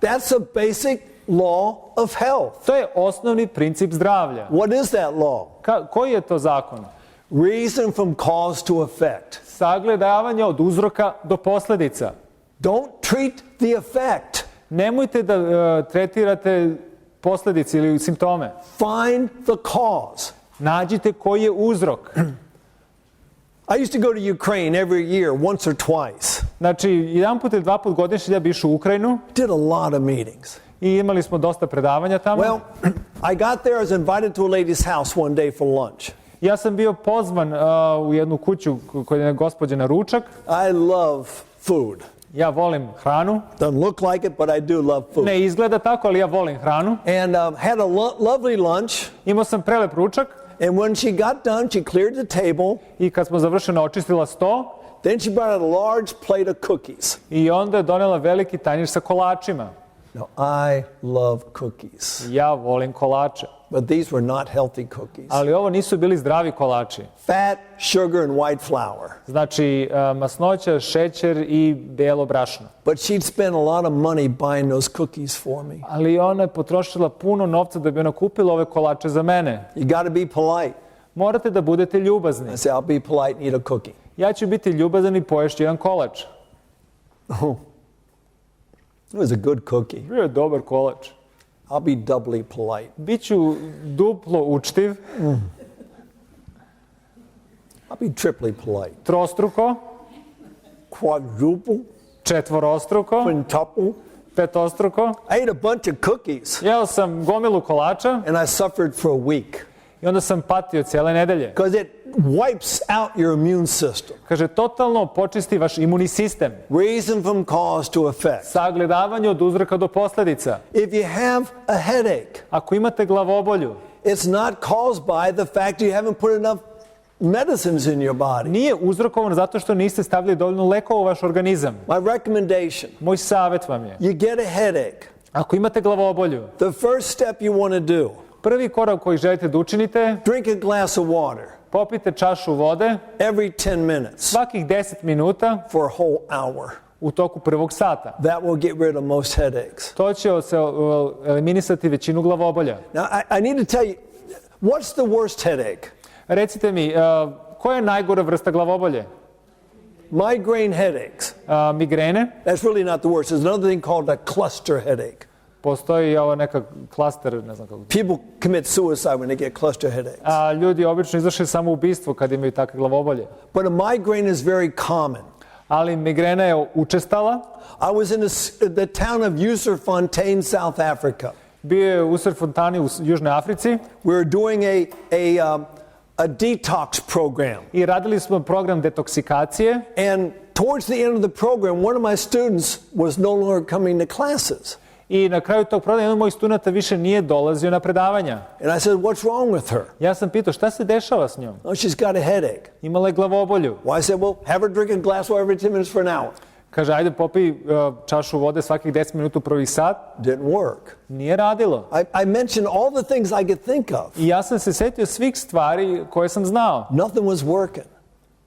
That's a basic law of health. To je osnovni princip zdravlja. What is that law? Koji je to zakon? Reason from cause to effect. Sagledavanje od uzroka do posljedica. Don't treat the effect. Nemojte da tretirate posljedice ili simptome. Find the cause. Nađite koji je uzrok. I used to go to Ukraine every year, once or twice. Znači, jedan put ili dva put godišnje ja bi išao u Ukrajinu Did a lot of meetings. i imali smo dosta predavanja tamo. Well, I got there, I was invited to a lady's house one day for lunch. Ja sam bio pozvan u jednu kuću koja je gospođa na ručak. I love food. Ja volim hranu. Doesn't look like it, but I do love food. Ne izgleda tako, ali ja volim hranu. And had a lovely lunch. Imao sam prelep ručak. And when she got done, she cleared the table. I kad smo završeno očistila sto. Then she brought out a large plate of cookies. I onda je donela veliki tanjir sa kolačima. Now, I love cookies. Ja volim kolače. But these were not healthy cookies. Ali ovo nisu bili zdravi kolači. Fat, sugar, and white flour. Znači, masnoća, šećer i belo brašno. But she'd spent a lot of money buying those cookies for me. Ali ona je potrošila puno novca da bi ona kupila ove kolače za mene. You got to be polite. Morate da budete ljubazni. I said, I'll be polite and eat a cookie. Ja ću biti ljubazan i poješću jedan kolač. Oh, it was a good cookie. Bio je dobar kolač. I'll be doubly polite. Biću duplo učtiv, I'll be triply polite. trostruko, Quadruple, četvorostruko, quintuple. petostruko. I ate a bunch of cookies Jeo sam gomilu kolača and I suffered for a week i onda sam patio cijele nedelje. because it wipes out your immune system. Kaže, totalno počisti vaš imunni sistem. Reason from cause to effect. Sagledavanje od uzroka do posljedica. If you have a headache, Ako imate glavobolju, it's not caused by the fact you haven't put enough medicines in your body. nije uzrokovan zato što niste stavili dovoljno lekova u vaš organizam. My recommendation, Moj savjet vam je, you get a headache. ako imate glavobolju, The first step you want to do, prvi korak koji želite da učinite, drink a glass of water popite čašu vode every 10 minutes svakih 10 minuta for a whole hour. u toku prvog sata. That will get rid of most headaches. To će se eliminisati većinu glavobolja. Now, I need to tell you, what's the worst headache? Recite mi, koja je najgora vrsta glavobolje? Migraine headaches. Migrene. That's really not the worst. There's another thing called a cluster headache. Postoji ovo neka klaster, ne znam kako. People commit suicide when they get cluster headaches. Ljudi obično izvrše samoubistvo kad imaju takve glavobolje. But a migraine is very common. Ali migrena je učestala. I was in the town of Userfontein, South Africa. Bio je u Userfontani u Južnoj Africi. We were doing a detox program. I radili smo program detoksikacije. And towards the end of the program, one of my students was no longer coming to classes. I na kraju tog programa jedan od mojih studenta više nije dolazio na predavanja. And I said, what's wrong with her? Ja sam pitao, šta se dešava s njom? Oh, she's got a headache. Imala je glavobolju. Well, I said, well, have her drink a glass of water every 10 minutes for an hour. Kaže, ajde popij čašu vode svakih 10 minuta u prvi sat. Didn't work. Nije radilo. I mentioned all the things I could think of. I ja sam se setio svih stvari koje sam znao. Nothing was working.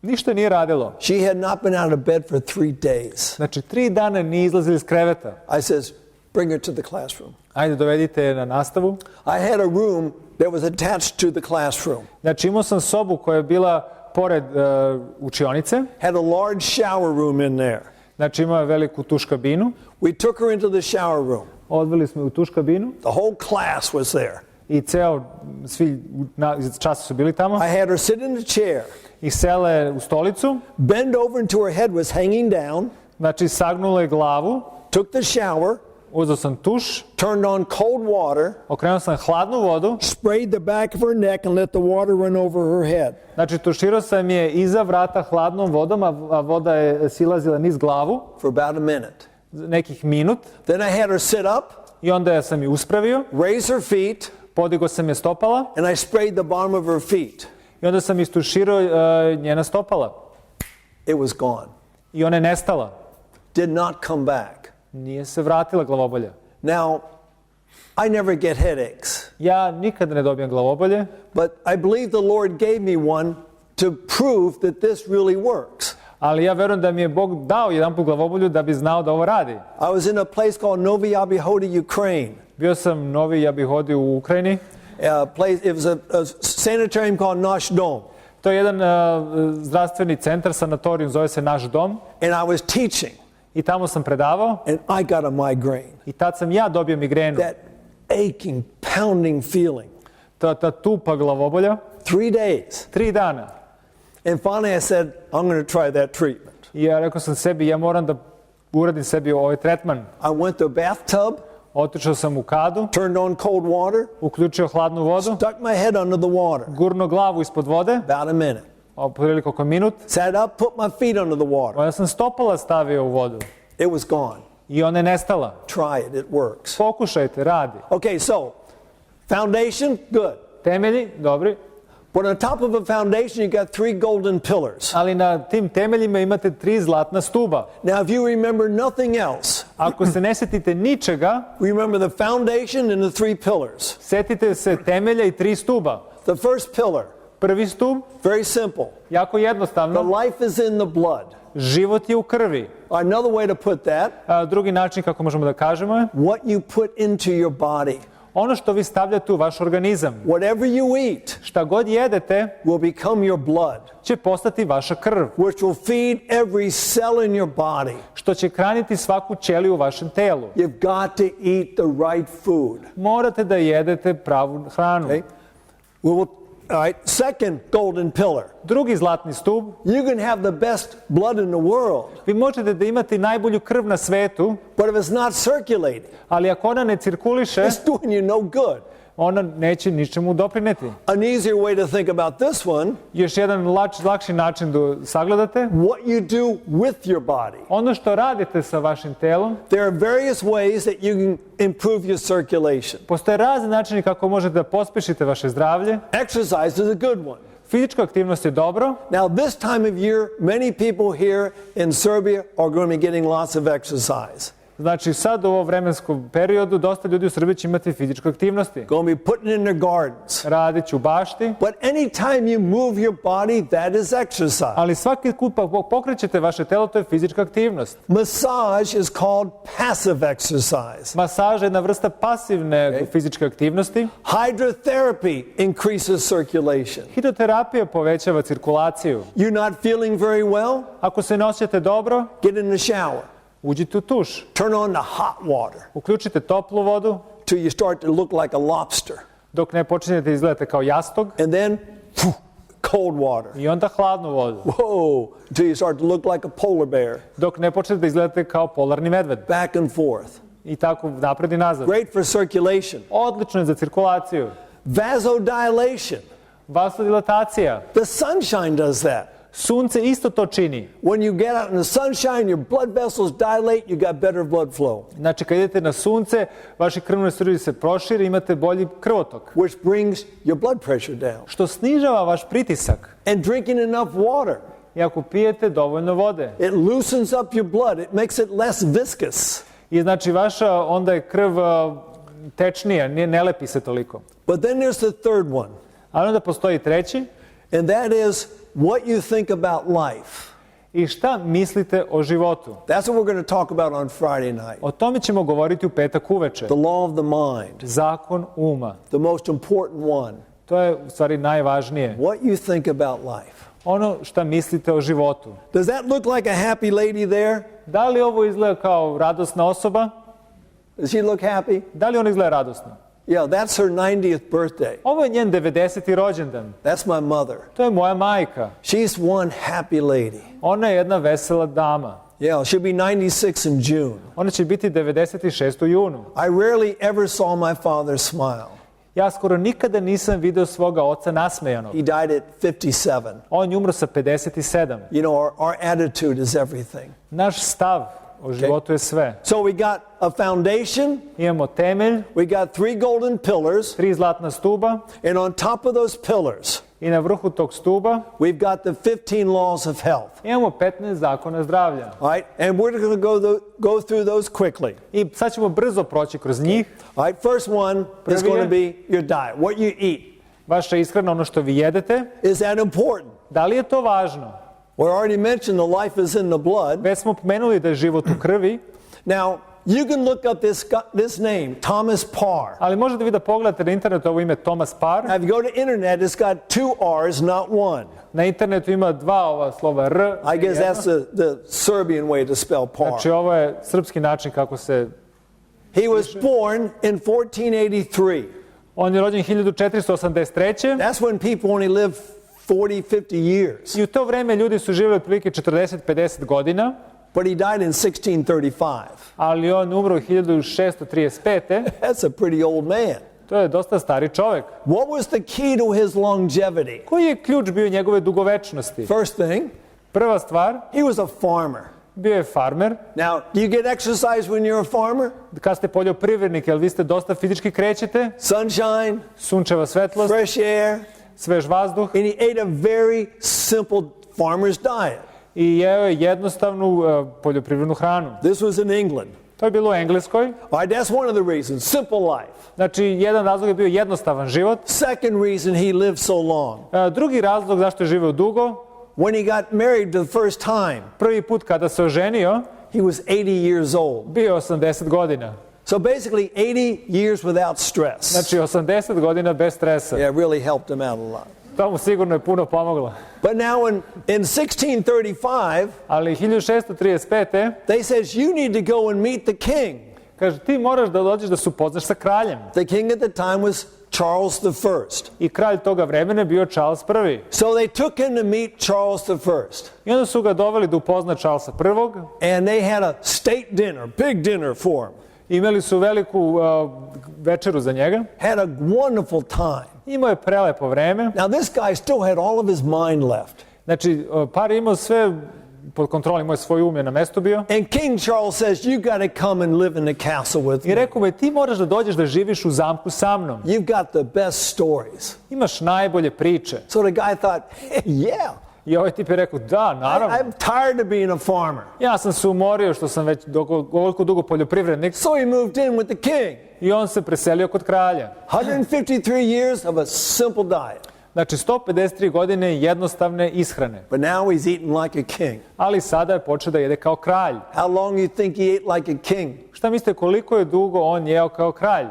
Ništa nije radilo. She had not been out of bed for 3 days. Znači, 3 dana nije izlazila iz kreveta. I says, bring her to the classroom. Ajde, dovedite je na nastavu. I had a room that was attached to the classroom. Znači, imao sam sobu koja je bila pored učionice. Had a large shower room in there. Znači, imao je veliku tuš kabinu. We took her into the shower room. Odveli smo je u tuš kabinu. The whole class was there. I svi časa su bili tamo. I had her sit in the chair. I sele u stolicu. Bend over until her head was hanging down. Znači, sagnula je glavu. Took the shower. Uzeo sam tuš. Turned on cold water. Okrenuo sam hladnu vodu. Sprayed the back of her neck and let the water run over her head. Znači, tuširao sam je iza vrata hladnom vodom, a voda je silazila niz glavu. For about a minute. Nekih minut. Then I had her sit up. I onda sam je uspravio. Raise her feet. Podigao sam je stopala. And I sprayed the bottom of her feet. I onda sam istuširao njena stopala. It was gone. I ona je nestala. Did not come back. Nije se vratila glavobolja. Now, I never get headaches. Ja nikad ne dobijam glavobolje. But I believe the Lord gave me one to prove that this really works. Ali ja verujem da mi je Bog dao jedanput glavobolju da bi znao da ovo radi. I was in a place called Novi Abihodi, Ukraine. Bio sam Novi Abihodi u Ukrajini. It was a sanitarium called Naš Dom. To je jedan zdravstveni centar, sanatorijum, zove se Naš dom. And I was teaching. I tamo sam predavao. And I got a migraine. I tad sam ja dobio migrenu. That aching, pounding feeling. Ta tupa glavobolja. 3 days. 3 dana. And finally I said, I'm going to try that treatment. I ja rekao sam sebi, ja moram da uradim sebi ovaj tretman. I went to a bathtub. Otišao sam u kadu. Turned on cold water. Uključio hladnu vodu. Stuck my head under the water. Gurno glavu ispod vode. About a minute. Otprilike oko minut. Sat up, put my feet under the water. Ja sam stopala stavio u vodu. It was gone. I ona je nestala. Try it, it works. Pokušajte, radi. Okay, so foundation, good. Temelji, dobri. But on top of a foundation, you got 3 golden pillars. Ali na tim temeljima imate 3 zlatna stuba. Now, if you remember nothing else, Ako se ne setite ničega, remember the foundation and the 3 pillars. setite se temelja i 3 stuba. The first pillar, Prvi stub, very simple. jako The jednostavno, life is in the blood. život je u krvi. Another way to put that, Drugi način kako možemo da kažemo je, what you put into your body. ono što vi stavljate u vaš organizam. Whatever you eat Šta god jedete will become your blood, će postati vaša krv, which will feed every cell in your body. što će hraniti svaku ćeliju u vašem telu. You've got to eat the right food. Morate da jedete pravu hranu. Okay? All right, second golden pillar. Drugi zlatni stub, You can have the best blood in the world, vi možete da imate najbolju krv na svetu, but if it's not circulating, ali ako ona ne cirkuliše, it's doing you no good. ona neće ničemu doprineti. An easier way to think about this one, Još jedan lakši način da sagledate, what you do with your body. ono što radite sa vašim telom, There are various ways that you can improve your circulation. postoje razni načini kako možete da pospešite vaše zdravlje. Exercise is a good one. Fizička aktivnost je dobro. Now, this time of year, many people here in Serbia are going to be getting lots of exercise. Znači sad u ovom vremenskom periodu dosta ljudi u Srbiji će imati fizičke aktivnosti. Going to be putting in their gardens. Radit će u bašti, But anytime you move your body, that is exercise. ali svaki put pokrećete vaše telo, to je fizička aktivnost. Massage is called passive exercise. Masaža je jedna vrsta pasivne fizičke aktivnosti. Hydrotherapy increases circulation. Hidroterapija povećava cirkulaciju. You're not feeling very well? Ako se ne osjećate dobro, Get in the shower. uđite u tuš. Turn on the hot water Uključite toplu vodu till you start to look like a lobster. dok ne počinjete izgledati kao jastog And then cold water. i onda hladnu vodu. Whoa, until you start to look like a polar bear. Dok ne počnete da izgledate kao polarni medved. Back and forth. I tako napred i nazad. Great for circulation. Odlično je za cirkulaciju. Vasodilation. Vasodilatacija. The sunshine does that. Sunce isto to čini. When you get out in the sunshine, your blood vessels dilate, you got better blood flow, Znači, kad idete na sunce, vaši krvni sudari se prošire, imate bolji krvotok, which brings your blood pressure down. što snižava vaš pritisak. And drinking enough water, I ako pijete dovoljno vode, it loosens up your blood. It makes it less viscous. i znači vaša onda je krv tečnija, ne lepi se toliko. But then there's the third one, Ali onda postoji treći, and that is what you think about life. i šta mislite o životu. That's what we're going to talk about on Friday night. O tome ćemo govoriti u petak uveče. The law of the mind, Zakon uma. the most important one. To je u stvari najvažnije. What you think about life. Ono šta mislite o životu. Does that look like a happy lady there? Da li ovo izgleda kao radosna osoba? Does she look happy? Da li ona izgleda radosno? Yeah, that's her 90th birthday. Ovo je njen 90. rođendan. That's my mother. To je moja majka. She's one happy lady. Ona je jedna vesela dama. Yeah, she'll be 96 in June. Ona će biti 96. u junu. I rarely ever saw my father smile. Ja skoro nikada nisam video svoga oca nasmejanog. He died at 57. On je umro sa 57. You know, our attitude is everything. Naš stav o životu je sve. So we got a foundation, Imamo temelj, we got 3 golden pillars, 3 zlatna stuba and on top of those pillars, i na vrhu tog stuba we've got the 15 laws of health. imamo 15 zakona zdravlja. All right, and we're going to go through those quickly. I sad ćemo brzo proći kroz njih. All right, first one is going to be your diet, what you eat. Vaša ishrana, ono što vi jedete. Is that important? Da li je to važno? We already mentioned the life is in the blood. Već smo pomenuli da je život u krvi, Now, you can look up this name, Thomas Parr. ali možete vi da pogledate na internetu ovo ime Thomas Parr. Now, if you go to internet, it's got 2 R's, not 1. Na internetu ima 2 ova slova R. I guess jedno. that's the Serbian way to spell Parr. Znači ovo je srpski način kako se... He was born in 1483. On je rođen 1483. That's when people only live 40, 50 years. I u to vreme ljudi su živjeli otprilike 40-50 godina, But he died in 1635. ali on umro u 1635. That's a pretty old man. To je dosta stari čovjek. What was the key to his longevity? Koji je ključ bio njegove dugovečnosti? First thing, Prva stvar, he was a farmer. bio je farmer. Now, do you get exercise when you're a farmer? Kad ste poljoprivrednik, jel vi ste dosta fizički krećete? Sunshine, Sunčeva svetlost, fresh air. svež vazduh and he ate a very simple farmer's diet. i jeo je jednostavnu poljoprivrednu hranu. This was in England. To je bilo u Engleskoj. All right, that's one of the reasons. Simple life. Znači, jedan razlog je bio jednostavan život. Second reason he lived so long. Drugi razlog zašto je živeo dugo, When he got married the first time, prvi put kada se oženio, he was 80 years old. bio je 80 godina. So basically 80 years without stress. Znači, 80 godina bez stresa. Yeah, really helped him out a lot. To mu sigurno je puno pomoglo. But now in 1635, Ali 1635. they says you need to go and meet the king. Kaže, ti moraš da dođeš da se upoznaš sa kraljem. The king at the time was Charles I. I kralj toga vremena je bio Charles I. So they took him to meet Charles I. I onda su ga doveli da upozna Charlesa I. And they had a state dinner, big dinner for him. Imali su veliku večeru za njega. Had a wonderful time. Imao je prelepo vreme. Now this guy still had all of his mind left. Znači, par imao sve pod kontrolom, imao je svoj um je na mestu bio. And King Charles says, you got to come and live in the castle with I me. rekao mu, ti moraš da dođeš da živiš u zamku sa mnom. You've got the best stories. Imaš najbolje priče. So the guy thought, yeah, I ovaj tip je rekao, da, naravno. I'm tired of being a farmer. Ja sam se umorio što sam već ovoliko dugo poljoprivrednik. So he moved in with the king. I on se preselio kod kralja. 153 years of a simple diet. Znači, 153 godine jednostavne ishrane. But now he's eating like a king. Ali sada je počeo da jede kao kralj. How long do you think he ate like a king? Šta mislite koliko je dugo on jeo kao kralj?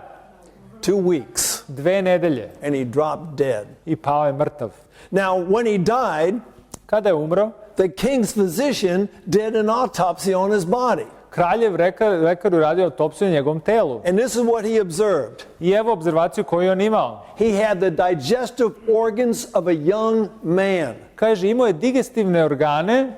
2 weeks. 2 nedelje. And he dropped dead. I pao je mrtav. Now, when he died, Kada je umro, the king's physician did an autopsy on his body. kraljev lekar uradio autopsiju na njegovom telu. And this is what he observed. I evo obzervaciju koju je on imao. He had the digestive organs of a young man, Kaže, imao je digestivne organe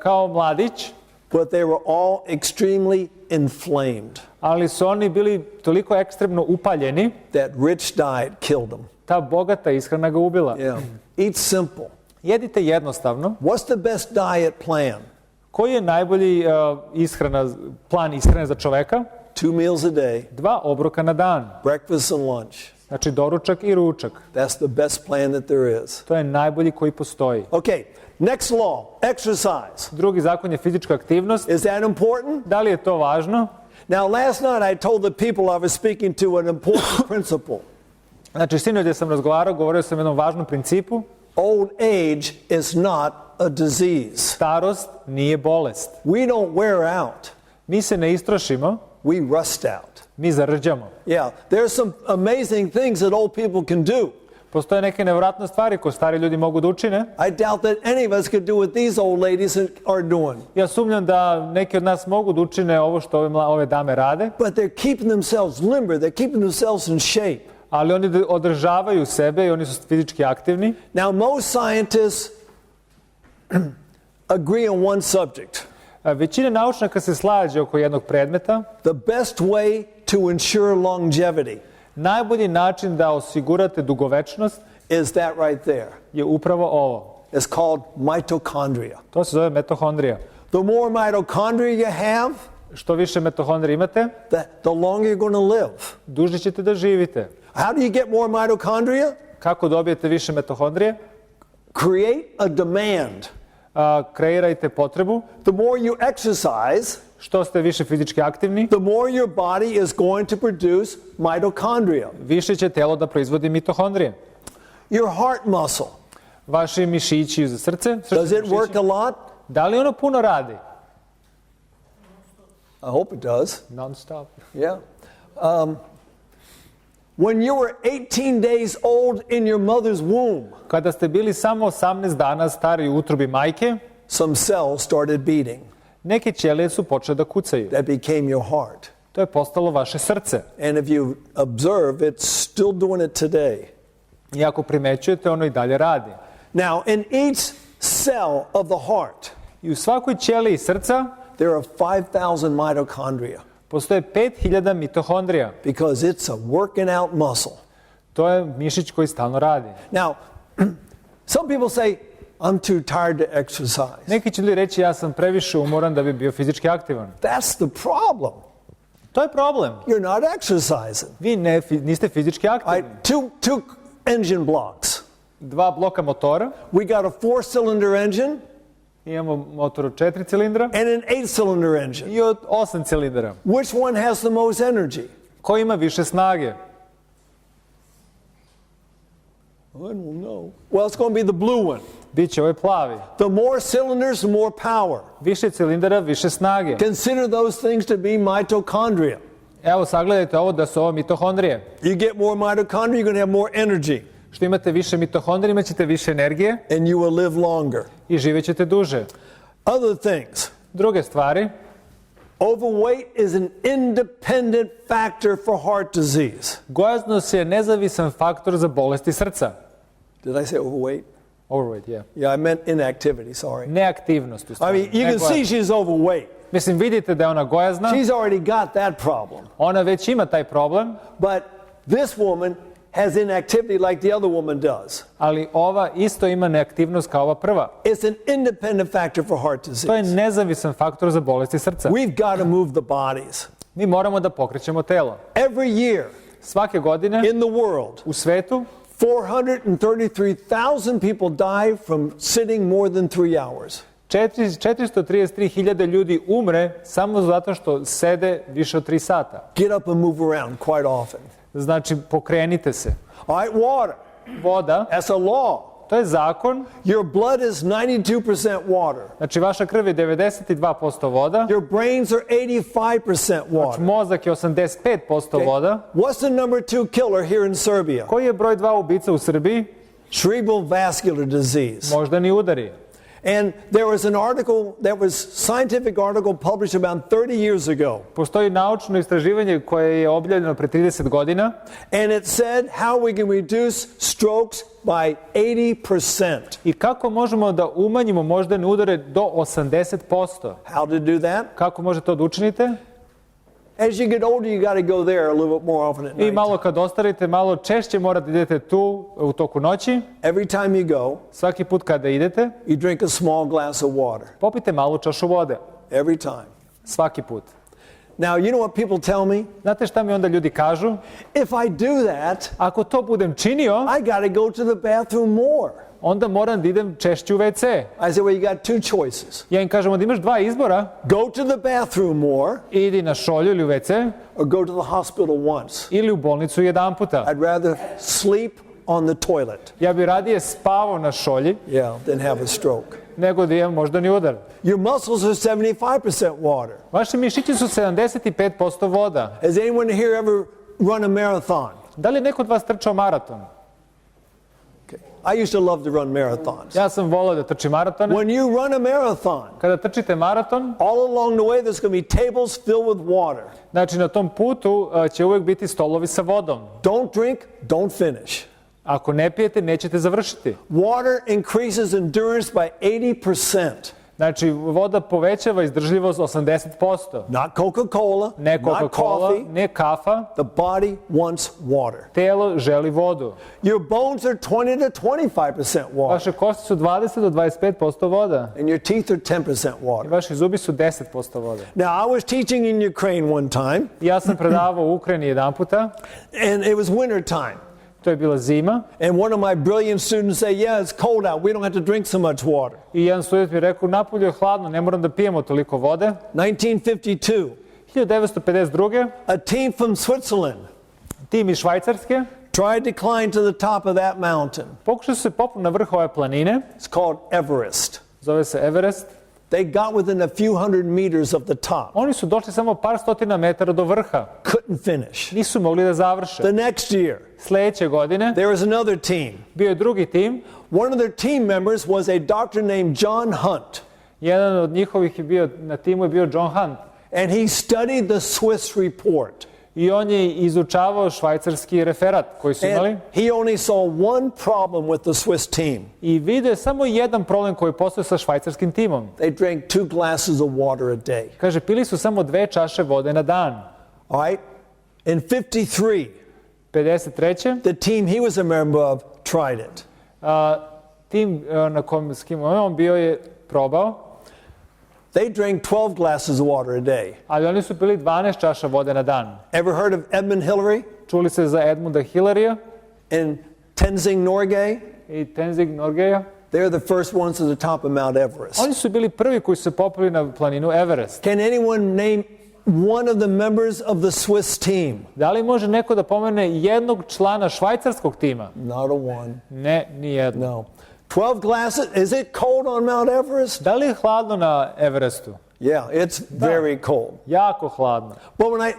kao mladić, but they were all extremely inflamed. ali su oni bili toliko ekstremno upaljeni, That rich diet killed him. ta bogata ishrana ga ubila. Yeah. Eat simple. Jedite jednostavno. What's the best diet plan? Koji je najbolji plan ishrane za čoveka? 2 meals a day, 2 obroka na dan. breakfast and lunch. Znači doručak i ručak. That's the best plan that there is. To je najbolji koji postoji. Okay, next law, exercise. Drugi zakon je fizička aktivnost. Is that important? Da li je to važno? Now, last night I told the people I was speaking to an important principle. Znači, sinoć gdje sam razgovarao, govorio sam o jednom važnom principu. Old age is not a disease. Starost nije bolest. We don't wear out. Mi se ne istrošimo, We rust out. mi zarđamo. Yeah, there's some amazing things that old people can do. Postoje neke nevjerojatne stvari koje stari ljudi mogu da učine. I doubt that any of us could do what these old ladies are doing. Ja sumnjam da neki od nas mogu da učine ovo što ove dame rade, But they're keeping themselves limber. They're keeping themselves in shape. ali oni održavaju sebe i oni su fizički aktivni. Now, most scientists agree on one subject. Većina naučnjaka se slaže oko jednog predmeta. The best way to ensure longevity Najbolji način da osigurate dugovečnost is that right there. je upravo ovo. It's called mitochondria. To se zove mitohondrija. The more mitochondria you have, Što više mitohondrija imate, the longer you're going to live. duže ćete da živite. How do you get more mitochondria? Kako dobijete više mitohondrije? Create a demand. Kreirajte potrebu. The more you exercise, Što ste više fizički aktivni, the more your body is going to produce mitochondria. više će telo da proizvodi mitohondrije. Your heart muscle, Vaši mišići za srce, does it work a lot? da li ono puno radi? I hope it does. Non stop. Yeah. When you were 18 days old in your mother's womb, Kada ste bili samo 18 dana stari u utrobi majke, some cells started beating. neke ćelije su počele da kucaju. That became your heart. To je postalo vaše srce. And if you observe, it's still doing it today. I ako primećujete, ono i dalje radi. Now, in each cell of the heart, I u svakoj ćeliji srca there are 5,000 mitochondria postoje 5000 mitohondrija. because it's a working out muscle. To je mišić koji stalno radi. Now, some people say, I'm too tired to exercise. Neki će ljudi reći, ja sam previše umoran da bi bio fizički aktivan. That's the problem. To je problem. You're not exercising. Vi niste fizički aktivni. Two engine blocks. 2 bloka motora, We got a 4-cylinder engine imamo motor od 4 cilindra and an 8-cylinder engine. i od 8 cilindara. Which one has the most energy? Ko ima više snage? I don't know. Well, it's going to be the blue one. Biće ovaj plavi. The more cylinders, the more power. Više cilindara, više snage. Consider those things to be mitochondria. Evo, sagledajte ovo da su ovo mitohondrije. You get more mitochondria, you're going to have more energy, Što imate više mitohondrija, imat ćete više energije and you will live longer. i živjet duže. Other things. Druge stvari, Overweight is an independent factor for heart disease. gojaznost je nezavisan faktor za bolesti srca. Did I say overweight? Overweight, yeah. Yeah, I meant inactivity, sorry. Neaktivnost u I stvari. mean, you can see she's overweight. Mislim, vidite da je ona gojazna, She's already got that problem. ona već ima taj problem, But this woman has inactivity like the other woman does. ali ova isto ima neaktivnost kao ova prva. It's an independent factor for heart To je disease. nezavisan faktor za bolesti srca. We've got to move the bodies. Mi moramo da pokrećemo telo. Every year Svake godine in the world, u svetu 433,000 people die from sitting more than 3 hours. 433.000 ljudi umre samo zato što sede više od 3 sata. Get up and move around quite often. Znači, pokrenite se. All right, water. Voda, That's a law. to je zakon. Your blood is 92% water. Znači, vaša krv je 92% voda, Your brains are 85% water. mozak je 85% voda. What's the number 2 killer here in Serbia? Koji je broj 2 ubica u Srbiji? Cerebral vascular disease. Moždani udari. And there was an article that was scientific article published about 30 years ago. Postoji naučno istraživanje koje je objavljeno pre 30 godina And it said how we can reduce strokes by 80%. i kako možemo da umanjimo moždane udare do 80%. How to do that? Kako možete to da učinite? As you get older, you got to go there a little bit more often at I night. malo kad ostarite, malo češće morate da idete tu u toku noći. Every time you go, Svaki put kada idete, you drink a small glass of water. popite malu čašu vode. Every time. Svaki put. Now, you know what people tell me? Znate šta mi onda ljudi kažu? If I do that, Ako to budem činio, I got to go to the bathroom more. onda moram da idem češće u WC. I say, well, you got 2 choices. Ja im kažem da imaš 2 izbora, Go to the bathroom more idi na šolju ili u WC, or go to the hospital once. ili u bolnicu jedan puta. I'd rather sleep on the toilet, Ja bi radije spavao na šolji than have a stroke. nego da imam moždani udar. Your muscles are 75% water. Vaši mišići su 75% voda. Has anyone here ever run a marathon? Da li je neko od vas trčao maraton? Okay. I used to love to run marathons. Ja sam volao da trčim maratone. When you run a marathon, Kada trčite maraton, all along the way there's going to be tables filled with water. znači na tom putu će uvek biti stolovi sa vodom. Don't drink, don't finish. Ako ne pijete, nećete završiti. Water increases endurance by 80%. Znači, voda povećava izdržljivost 80%. Not Coca-Cola, Ne not Coca-Cola, coffee. ne kafa. The body wants water. Telo želi vodu. Your bones are 20 to 25% water. Vaše kosti su 20 do 25% voda. And your teeth are 10% I water. vaši zubi su 10% vode. Now, I was teaching in Ukraine one time, Ja sam predavao u Ukrajini jedan puta. and it was winter time. To je bila zima. And one of my brilliant students said, yeah, it's cold out. We don't have to drink so much water. I jedan student mi je rekao, napolju je hladno, ne moram da pijemo toliko vode. 1952, 1952. a team from Switzerland Tim iz Švajcarske tried to climb to the top of that mountain. pokušali su se popnu na vrh ove planine. It's called Everest. Zove se Everest. They got within a few hundred meters of the top. Oni su došli samo par stotina metara do vrha. Couldn't finish. Nisu mogli da završe. The next year, Sledeće godine there was another team. bio je drugi tim. One of their team members was a doctor named John Hunt. Jedan od njihovih je bio, na timu je bio John Hunt. And he studied the Swiss report. I on je izučavao švajcarski referat koji su imali. And he only saw one problem with the Swiss team. I vidio je samo jedan problem koji postoji sa švajcarskim timom. They drank 2 glasses of water a day. Kaže, pili su samo 2 čaše vode na dan. All right? In 53, 53. the team he was a member of tried it. Tim na kom s kim on bio je probao, They drank 12 glasses of water a day. ali oni su pili 12 čaša vode na dan. Ever heard of Edmund Hillary Čuli se za Edmunda Hillarya and Tenzing Norgay? i Tenzing Norgeja. They're the first ones to the top of Mount Everest. Oni su bili prvi koji su se popeli na planinu Everest. Can anyone name one of the members of the Swiss team? Da li može neko da pomene jednog člana švajcarskog tima? Not a one. Ne, ni jedno. No. 12 glasses. Is it cold on Mount Everest? Da li je hladno na Everestu? Yeah, it's very cold. Jako hladno. But when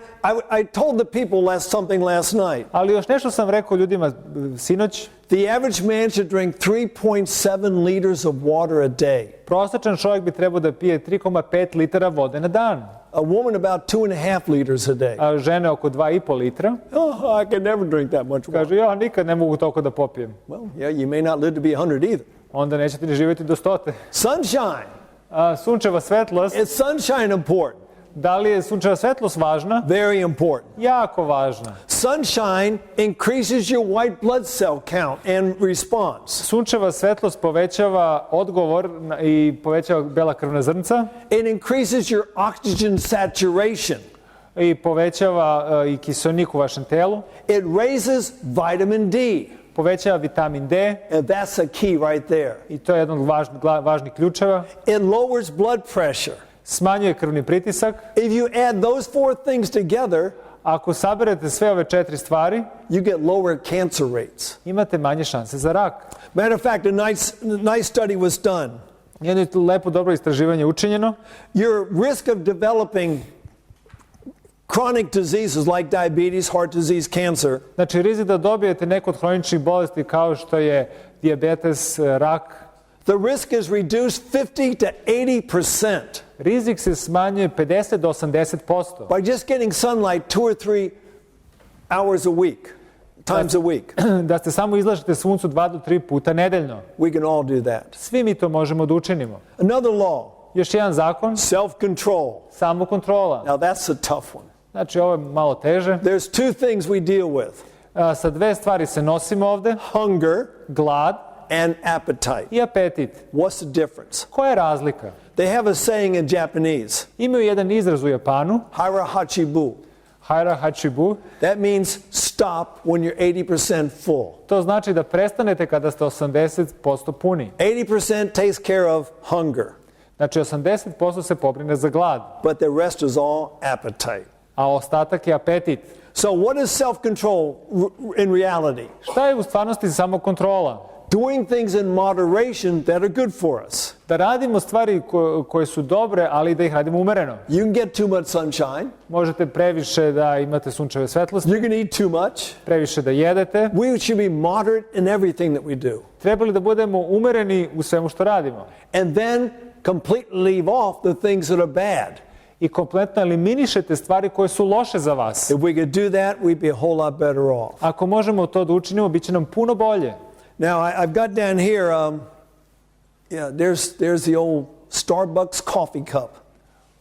I told the people something last night. Ali još nešto sam rekao ljudima sinoć. The average man should drink 3.7 liters of water a day. Prosječan čovjek bi trebao da pije 3,5 litara vode na dan. A woman about 2.5 liters a day. A žene oko 2,5 litra. Oh, I can never drink that much water. Kažu, ja nikad ne mogu toliko da popijem. Well, yeah, you may not live to be 100 either. Onda nećete ni živjeti do 100. Sunshine. Sunčeva svetlost. Is sunshine important? Da li je sunčeva svetlost važna? Very important. Jako važna. Sunshine increases your white blood cell count and response. Sunčeva svetlost povećava odgovor i povećava bela krvna zrnca. It increases your oxygen saturation. I povećava i kiseonik u vašem telu. It raises vitamin D. Povećava vitamin D. And that's a key right there. I to je jedan od važnih ključeva. It lowers blood pressure. Smanjuje krvni pritisak. If you add those 4 things together, ako saberete sve ove 4 stvari, you get lower cancer rates. Imate manje šanse za rak. Matter of fact, a nice study was done. Jedno lepo dobro istraživanje učinjeno. Your risk of developing chronic diseases like diabetes, heart disease, cancer. Znači rizik da dobijete neku od hroničnih bolesti kao što je dijabetes, rak. The risk is reduced 50 to 80%. Rizik se smanjuje 50 do 80%. By just getting sunlight 2 or 3 hours a week, times a week. Da se samo izlažete suncu 2 do 3 puta nedeljno. We can all do that. Svi mi to možemo da učinimo. Another law. Još jedan zakon. Self-control. Samokontrola. Now that's a tough one. Znači ovo je malo teže. There's 2 things we deal with. Sa 2 stvari se nosimo ovde. Hunger. Glad. And appetite. I apetit. What's the difference? Koja je razlika? They have a saying in Japanese. Imaju jedan izraz u Japanu. Haira hachibu. Haira hachibu. That means stop when you're 80% full. To znači da prestanete kada ste 80% puni. 80% takes care of hunger. Znači 80% se pobrine za glad. But the rest is all appetite. A ostatak je apetit. So what is self-control in reality? Šta je u stvarnosti samokontrola? Doing things in moderation that are good for us. Da radimo stvari koje su dobre, ali da ih radimo umereno. You can get too much sunshine. Možete previše da imate sunčeve svetlosti. You can eat too much. Previše da jedete. We should be moderate in everything that we do. Trebali da budemo umereni u svemu što radimo. And then completely leave off the things that are bad. I kompletno eliminišete stvari koje su loše za vas. If we could do that, we'd be a whole lot better off. Ako možemo to da učinimo, bit će nam puno bolje. Now, I've got down here, there's the old Starbucks coffee cup.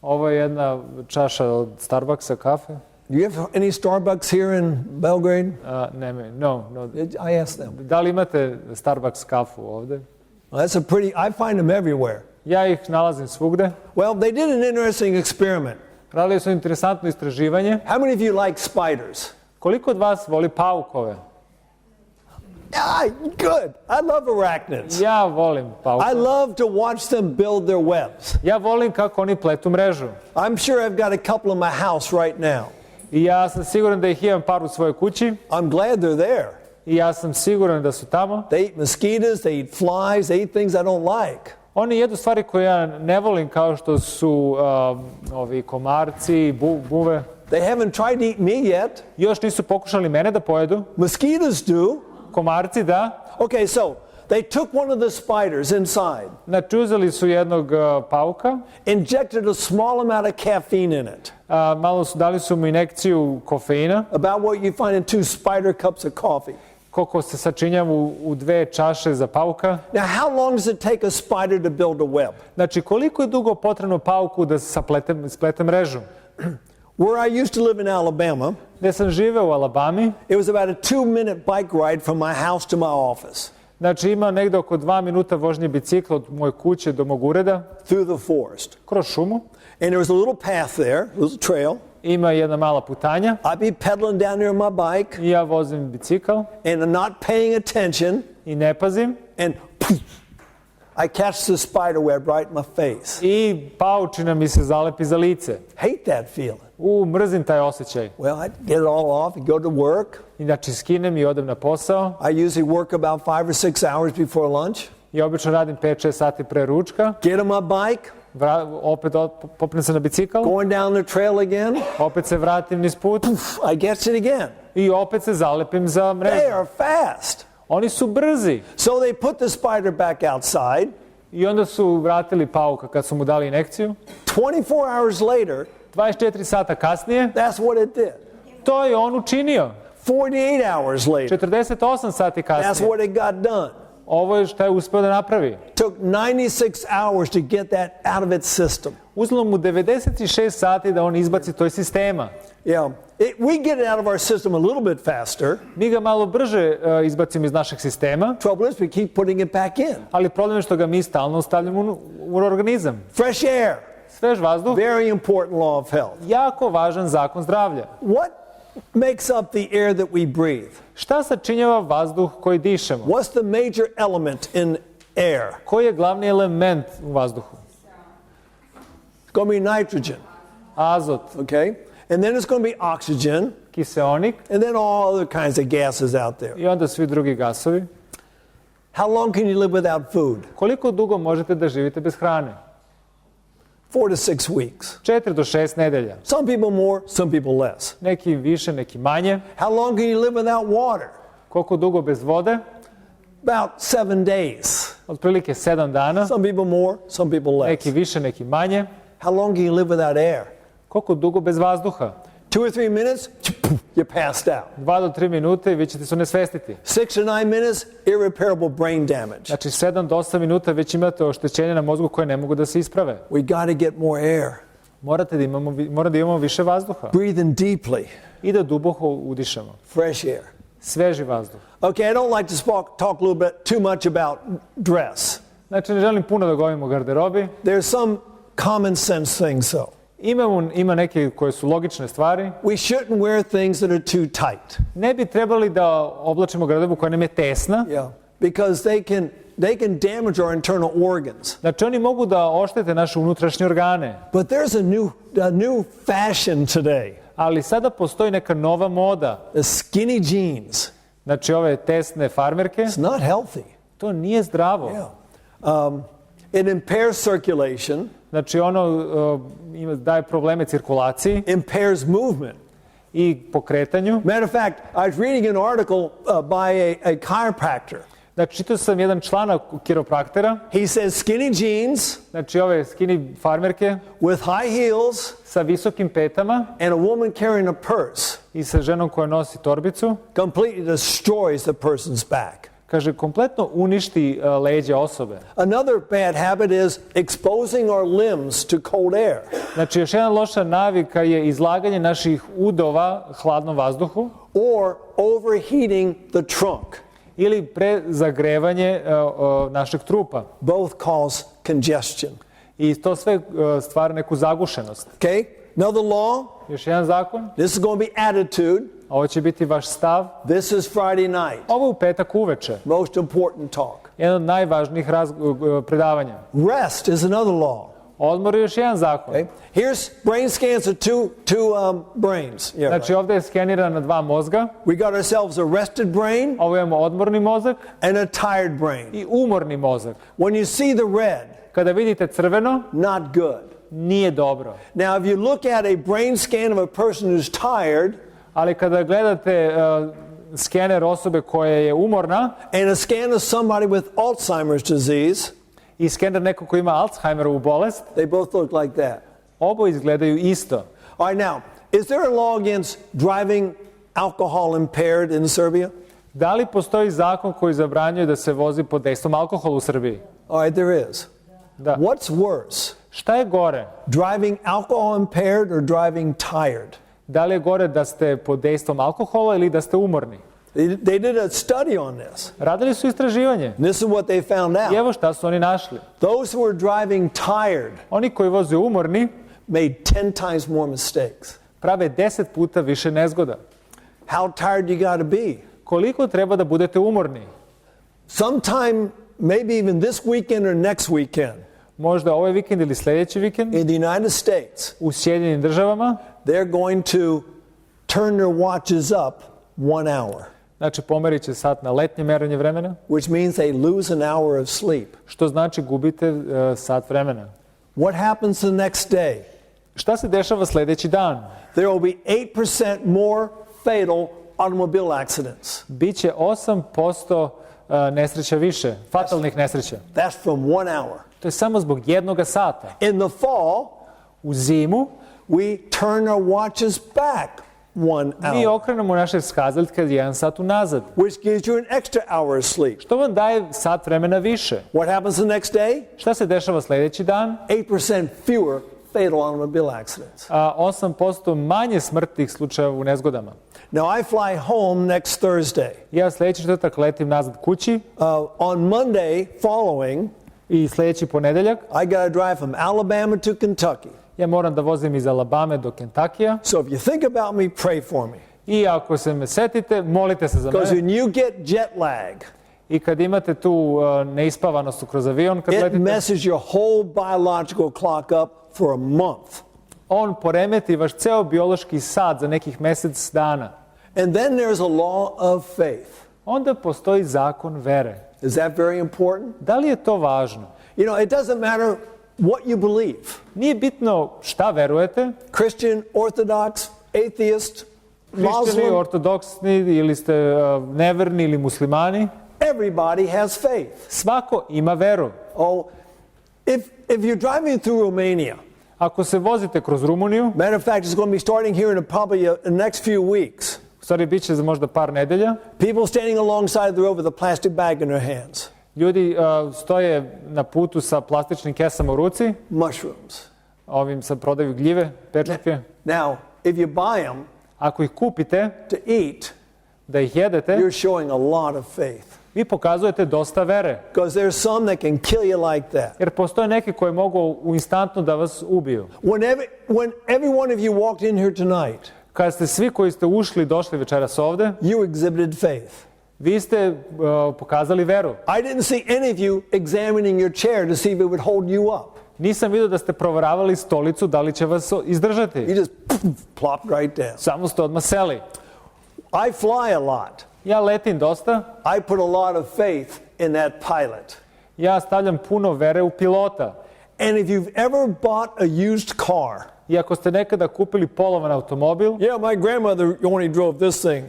Ovo je jedna čaša od Starbucksa kafe. Do you have any Starbucks here in Belgrade? No. I asked them. Da li imate Starbucks kafu ovde? Well, that's a pretty, I find them everywhere. Ja ih nalazim svugde. Well, they did an interesting experiment. Radili su interesantno istraživanje. How many of you like spiders? Koliko od vas voli paukove? Good. I love arachnids. Ja volim paukove. I love to watch them build their webs. Ja volim kako oni pletu mrežu. I'm sure I've got a couple in my house right now. I ja sam siguran da ih imam par u svojoj kući. I'm glad they're there. I ja sam siguran da su tamo. They eat mosquitoes, they eat flies, they eat things I don't like. Oni jedu stvari koje ja ne volim, kao što su ovi komarci, buve. They haven't tried to eat me yet. Još nisu pokušali mene da pojedu. Mosquitoes do. Komarci da. Okay, so they took one of the spiders inside. Znači uzeli su jednog pauka. Injected a small amount of caffeine in it. Dali su mu injekciju kofeina. About what you find in 2 spider cups of coffee. Koliko se sačinjava u 2 čaše za pauka. Now, how long does it take a spider to build a web? Znači, koliko je dugo potrebno pauku da splete mrežu? Where I used to live in Alabama, gde sam živeo u Alabami, it was about a 2-minute bike ride from my house to my office. Znači, ima negde oko 2 minuta vožnje bicikla od moje kuće do mog ureda. Through the forest. Kroz šumu. And there was a little path there, a little trail. Ima jedna mala putanja. I'd be pedaling down there on my bike. I ja vozim bicikl. And I'm not paying attention. I ne pazim. And poof, I catch the spider web right in my face. I paučina mi se zalepi za lice. Hate that feeling. Mrzim taj osjećaj. Well, I get it all off and go to work. I znači skinem i odem na posao. I usually work about 5 or 6 hours before lunch. I obično radim 5-6 sati pre ručka. Get on my bike. Opet popnem se na bicikl. Going down the trail again. Opet se vratim niz put. Poof, I get it again. I opet se zalepim za mrežu. They are fast. Oni su brzi. So they put the spider back outside. I onda su vratili pauka kad su mu dali injekciju. 24 hours later, 24 sata kasnije, that's what it did. To je on učinio. 48 hours later, 48 sati kasnije. that's what it got done. Ovo je što je uspeo da napravi. Took 96 hours to get that out of its system. Uzelo mu 96 sati da on izbaci to iz sistema. Yeah, we get it out of our system a little bit faster. Mi ga malo brže izbacimo iz našeg sistema. Trouble is we keep putting it back in. Ali problem je što ga mi stalno stavljamo u organizam. Fresh air. Svež vazduh. Very important law of health. Jako važan zakon zdravlja. What makes up the air that we breathe? Šta sačinjava vazduh koji dišemo? What's the major element in air? Koji je glavni element u vazduhu? It's going to be nitrogen. Azot. Okay? And then it's going to be oxygen. Kiseonik. And then all other kinds of gases out there. I onda svi drugi gasovi. How long can you live without food? Koliko dugo možete da živite bez hrane? 4 to 6 weeks. 4 do 6 nedelja. Some people more, some people less. Neki više, neki manje. How long can you live without water? Koliko dugo bez vode? About 7 days. Otprilike 7 dana. Some people more, some people less. Neki više, neki manje. How long can you live without air? Koliko dugo bez vazduha? 2 or 3 minutes, you're passed out. 2 do 3 minute i vi ćete se unesvestiti. 6 to 9 minutes, irreparable brain damage. Znači 7 do 8 minuta već imate oštećenje na mozgu koje ne mogu da se isprave. We got to get more air. Morate da imamo više vazduha. Breathe in deeply. I da duboko udišemo. Fresh air. Sveži vazduh. Okay, I don't like to talk a little bit too much about dress. Znači ne želim puno da govorim o garderobi. There's some common sense things though. Ima neke koje su logične stvari. We shouldn't wear things that are too tight. Ne bi trebali da oblačimo garderobu koja nam je tesna. Yeah, because they can damage our internal organs. Znači oni mogu da oštete naše unutrašnje organe. But there's a new fashion today. Ali sada postoji neka nova moda. The skinny jeans. Znači ove tesne farmerke. It's not healthy. To nije zdravo. Yeah. It impairs circulation. Znači ono daje probleme cirkulaciji. Impairs movement. I pokretanju. Matter of fact, I was reading an article by a chiropractor. Znači čitao sam jedan članak kiropraktora. He says skinny jeans. Znači ove skinny farmerke. With high heels. Sa visokim petama. And a woman carrying a purse. I sa ženom koja nosi torbicu. Completely destroys the person's back. Kaže, kompletno uništi leđa osobe. Another bad habit is exposing our limbs to cold air. Znači, još jedna loša navika je izlaganje naših udova hladnom vazduhu. Or overheating the trunk. Ili prezagrevanje našeg trupa. Both cause congestion. I to sve stvara neku zagušenost. Okay? Another law. Još jedan zakon. This is going to be attitude. Ovo će biti vaš stav. This is Friday night. Ovo je u petak uveče. Most important talk. Jedan od najvažnijih predavanja. Rest is another law. Odmor je još jedan zakon. Okay. Here's brain scans of two brains. Yeah, znači ovdje je skenirana 2 mozga. We got ourselves a rested brain. Ovo imamo odmorni mozak. And a tired brain. I umorni mozak. When you see the red. Kada vidite crveno. Not good. Nije dobro. Now if you look at a brain scan of a person who's tired. Ali kada gledate skener osobe koja je umorna. And a scan of somebody with Alzheimer's disease. I skener neko ko ima Alzheimerovu bolest. They both look like that. Oboje izgledaju isto. All right, now, is there a law against driving alcohol impaired in Serbia? Da li postoji zakon koji zabranjuje da se vozi pod dejstvom alkohola u Srbiji? All right, there is. Da. What's worse? Šta je gore? Driving alcohol impaired or driving tired? Da li je gore da ste pod dejstvom alkohola ili da ste umorni? They did a study on this. Radili su istraživanje. This is what they found out. I evo šta su oni našli. Those who were driving tired oni koji voze umorni made 10 times more mistakes. prave 10 puta više nezgoda. How tired you got to be. Koliko treba da budete umorni? Sometime, maybe even this weekend or next weekend, Možda ovaj vikend ili sljedeći vikend in the United States, u Sjedinjenim državama, they're going to turn their watches up 1 hour, znači pomerit će sat na letnje merenje vremena, which means they lose an hour of sleep. što znači gubite sat vremena. What happens the next day? Šta se dešava sljedeći dan? There will be 8% more fatal automobile accidents. Biće 8% nesreća više, fatalnih nesreća. That's from 1 hour. To je samo zbog jednoga sata. In the fall, U zimu we turn our watches back 1 mi hour, okrenemo naše skazaljke 1 sat unazad, which gives you an extra hour of sleep. što vam daje sat vremena više. What happens the next day? Šta se dešava sljedeći dan? 8% fewer fatal automobile accidents. 8% manje smrtnih slučajeva u nezgodama. Now, I fly home next Thursday. Ja sljedeći četvrtak letim nazad kući On Monday following, i sljedeći ponedeljak I got to drive from Alabama to Kentucky. ja moram da vozim iz Alabame do Kentakija. So if you think about me, pray for me. I ako se me setite, molite se za Because mene. when you get jet lag, I kad imate tu neispavanost kroz avion, kad it letite, messes your whole biological clock up for a month. on poremeti vaš ceo biološki sat za nekih mjesec dana. And then there's a law of faith. Onda postoji zakon vere. Is that very important? Da li je to važno? You know, it doesn't matter what you believe. Nije bitno šta verujete, Christian, Orthodox, atheist, hrišćani, Muslim, ortodoksni ili ste neverni ili muslimani. everybody has faith. Svako ima veru. Oh, if you're driving through Romania, Ako se vozite kroz Rumuniju, matter of fact, it's going to be starting here in probably the next few weeks. u stvari bit će za možda par nedelja, People standing alongside the road with a plastic bag in their hands. ljudi stoje na putu sa plastičnim kesama u ruci, Mushrooms. ovim sad prodaju gljive, pečurke. Now, if you buy them Ako ih kupite, to eat, da ih jedete, you're showing a lot of faith. vi pokazujete dosta vere. Because there's some that can kill you like that. Jer postoje neki koji mogu u instantnu da vas ubiju. When every one of you walked in here tonight, Kada ste svi koji ste ušli došli večeras ovde, you exhibited faith. vi ste pokazali veru. I didn't see any of you examining your chair to see if it would hold you up. Nisam vidio da ste proveravali stolicu da li će vas izdržati. You just plopped right down. Samo ste odmah seli. I fly a lot. Ja letim dosta, I put a lot of faith in that pilot. ja stavljam puno vere u pilota. And if you've ever bought a used car, I ako ste nekada kupili polovan automobil, yeah, my grandmother only drove this thing.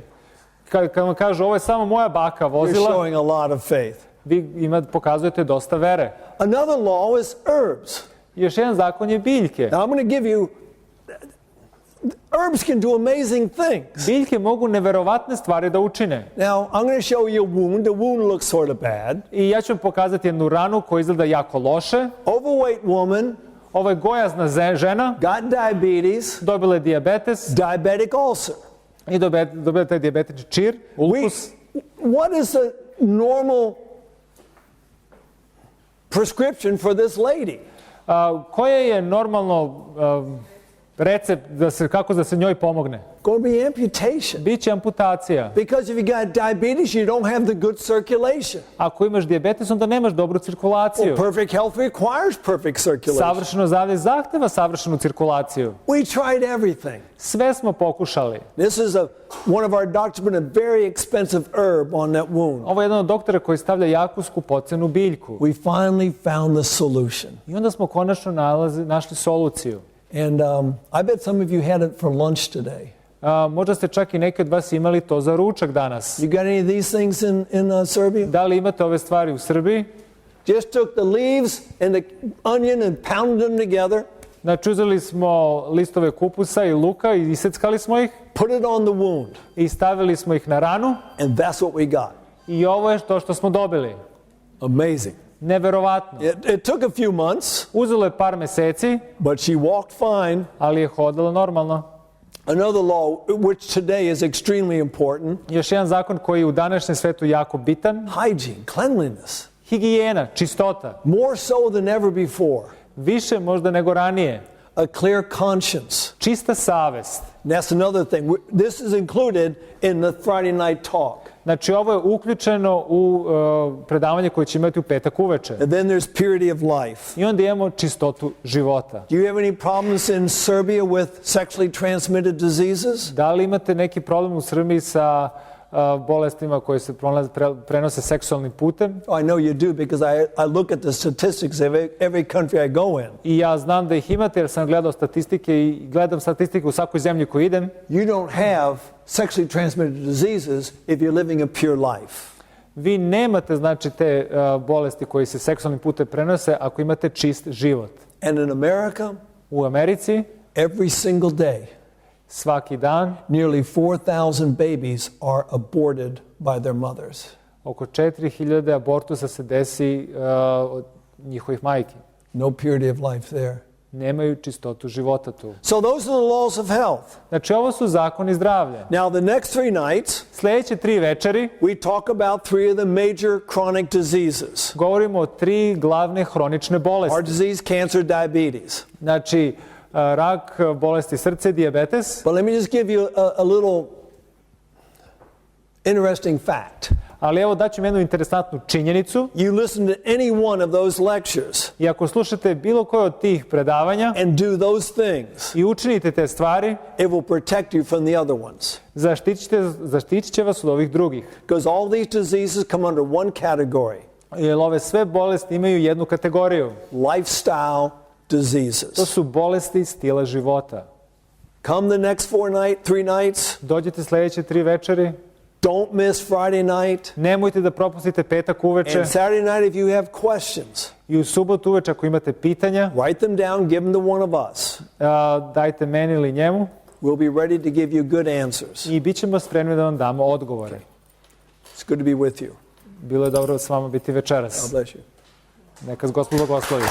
kad vam kažu ovo je samo moja baka You're vozila, showing a lot of faith. vi pokazujete dosta vere. Another law is herbs. Još jedan zakon je biljke. Now I'm going to give you, herbs can do amazing things. Biljke mogu neverovatne stvari da učine. Now I'm going to show you a wound. The wound looks sort of bad. I ja ću vam pokazati jednu ranu koja izgleda jako loše. Overweight woman, Ovo je gojazna žena, got diabetes, dobila je dijabetes diabetic ulcer. i dobila taj dijabetični čir, ulkus. What is the normal prescription for this lady? Koje je normalno recept kako da se njoj pomogne? Going to be amputation. Biće amputacija. Because if you got diabetes, you don't have the good circulation. Ako imaš dijabetes, onda nemaš dobru cirkulaciju. Perfect health requires perfect circulation. Savršeno zdravlje zahteva savršenu cirkulaciju. We tried everything. Sve smo pokušali. This is one of our doctors put a very expensive herb on that wound. Ovo je jedan od doktora koji stavlja jako skupocenu biljku. We finally found the solution. I onda smo konačno našli soluciju. And I bet some of you had it for lunch today. Možda ste čak i neki od vas imali to za ručak danas. You got any of these things in Serbia? Da li imate ove stvari u Srbiji? Just took the leaves and the onion and pounded them together. Znači, uzeli smo listove kupusa i luka i iseckali smo ih Put it on the wound. i stavili smo ih na ranu And that's what we got. i ovo je to što smo dobili. Amazing. Neverovatno. It took a few months, Uzelo je par meseci, but she walked fine. ali je hodala normalno. Another law, which today is extremely important, Još jedan zakon koji je u današnjem svetu jako bitan. hygiene, cleanliness. Higijena, čistota. More so than ever before. Više možda nego ranije. a clear conscience. Čista savest. And that's another thing. This is included in the Friday night talk. Znači, ovo je uključeno u predavanje koje će imati u petak uveče. And then there's purity of life. I onda imamo čistotu života. Do you have any problems in Serbia with sexually transmitted diseases? Da li imate neki problem u Srbiji sa bolestima koje se prenose seksualnim putem? Oh, I know you do because I look at the statistics of every country I go in. I ja znam da ih imate jer sam gledao statistike i gledam statistike u svakoj zemlji koju idem. You don't have sexually transmitted diseases if you're living a pure life. Vi nemate, znači, te bolesti koje se seksualnim putem prenose ako imate čist život. And in America, U Americi, every single day, svaki dan, nearly 4,000 babies are aborted by their mothers. oko 4.000 abortusa se desi od njihovih majki. No purity of life there. Nemaju čistotu života tu. So those are the laws of health. Znači, ovo su zakoni zdravlja. Now the next 3 nights, Sljedeće 3 večeri we talk about 3 of the major chronic diseases. govorimo o 3 glavne hronične bolesti. Heart disease, cancer, diabetes. Znači, rak, bolesti srca, dijabetes. But let me just give you a little interesting fact. Ali evo daću jednu interesantnu činjenicu. You listen to any one of those lectures I ako slušate bilo koje od tih predavanja and do those things, i učinite te stvari, it will protect you from the other ones. zaštitit će vas od ovih drugih. Because all these diseases come under one category, Jer ove sve bolesti imaju jednu kategoriju. lifestyle To diseases. su bolesti stila života. Come the next 3 nights. Dođite sljedeće 3 večeri. Don't miss Friday night. Nemojte da propustite petak uveče. And Saturday night if you have questions, I u subotu uveče ako imate pitanja, write them down, give them to one of us. dajte meni ili njemu We'll be ready to give you good answers. i bit ćemo spremni da vam damo odgovore. It's good to be with you. Bilo je dobro s vama biti večeras. God bless you. Neka vas Gospod blagoslovi.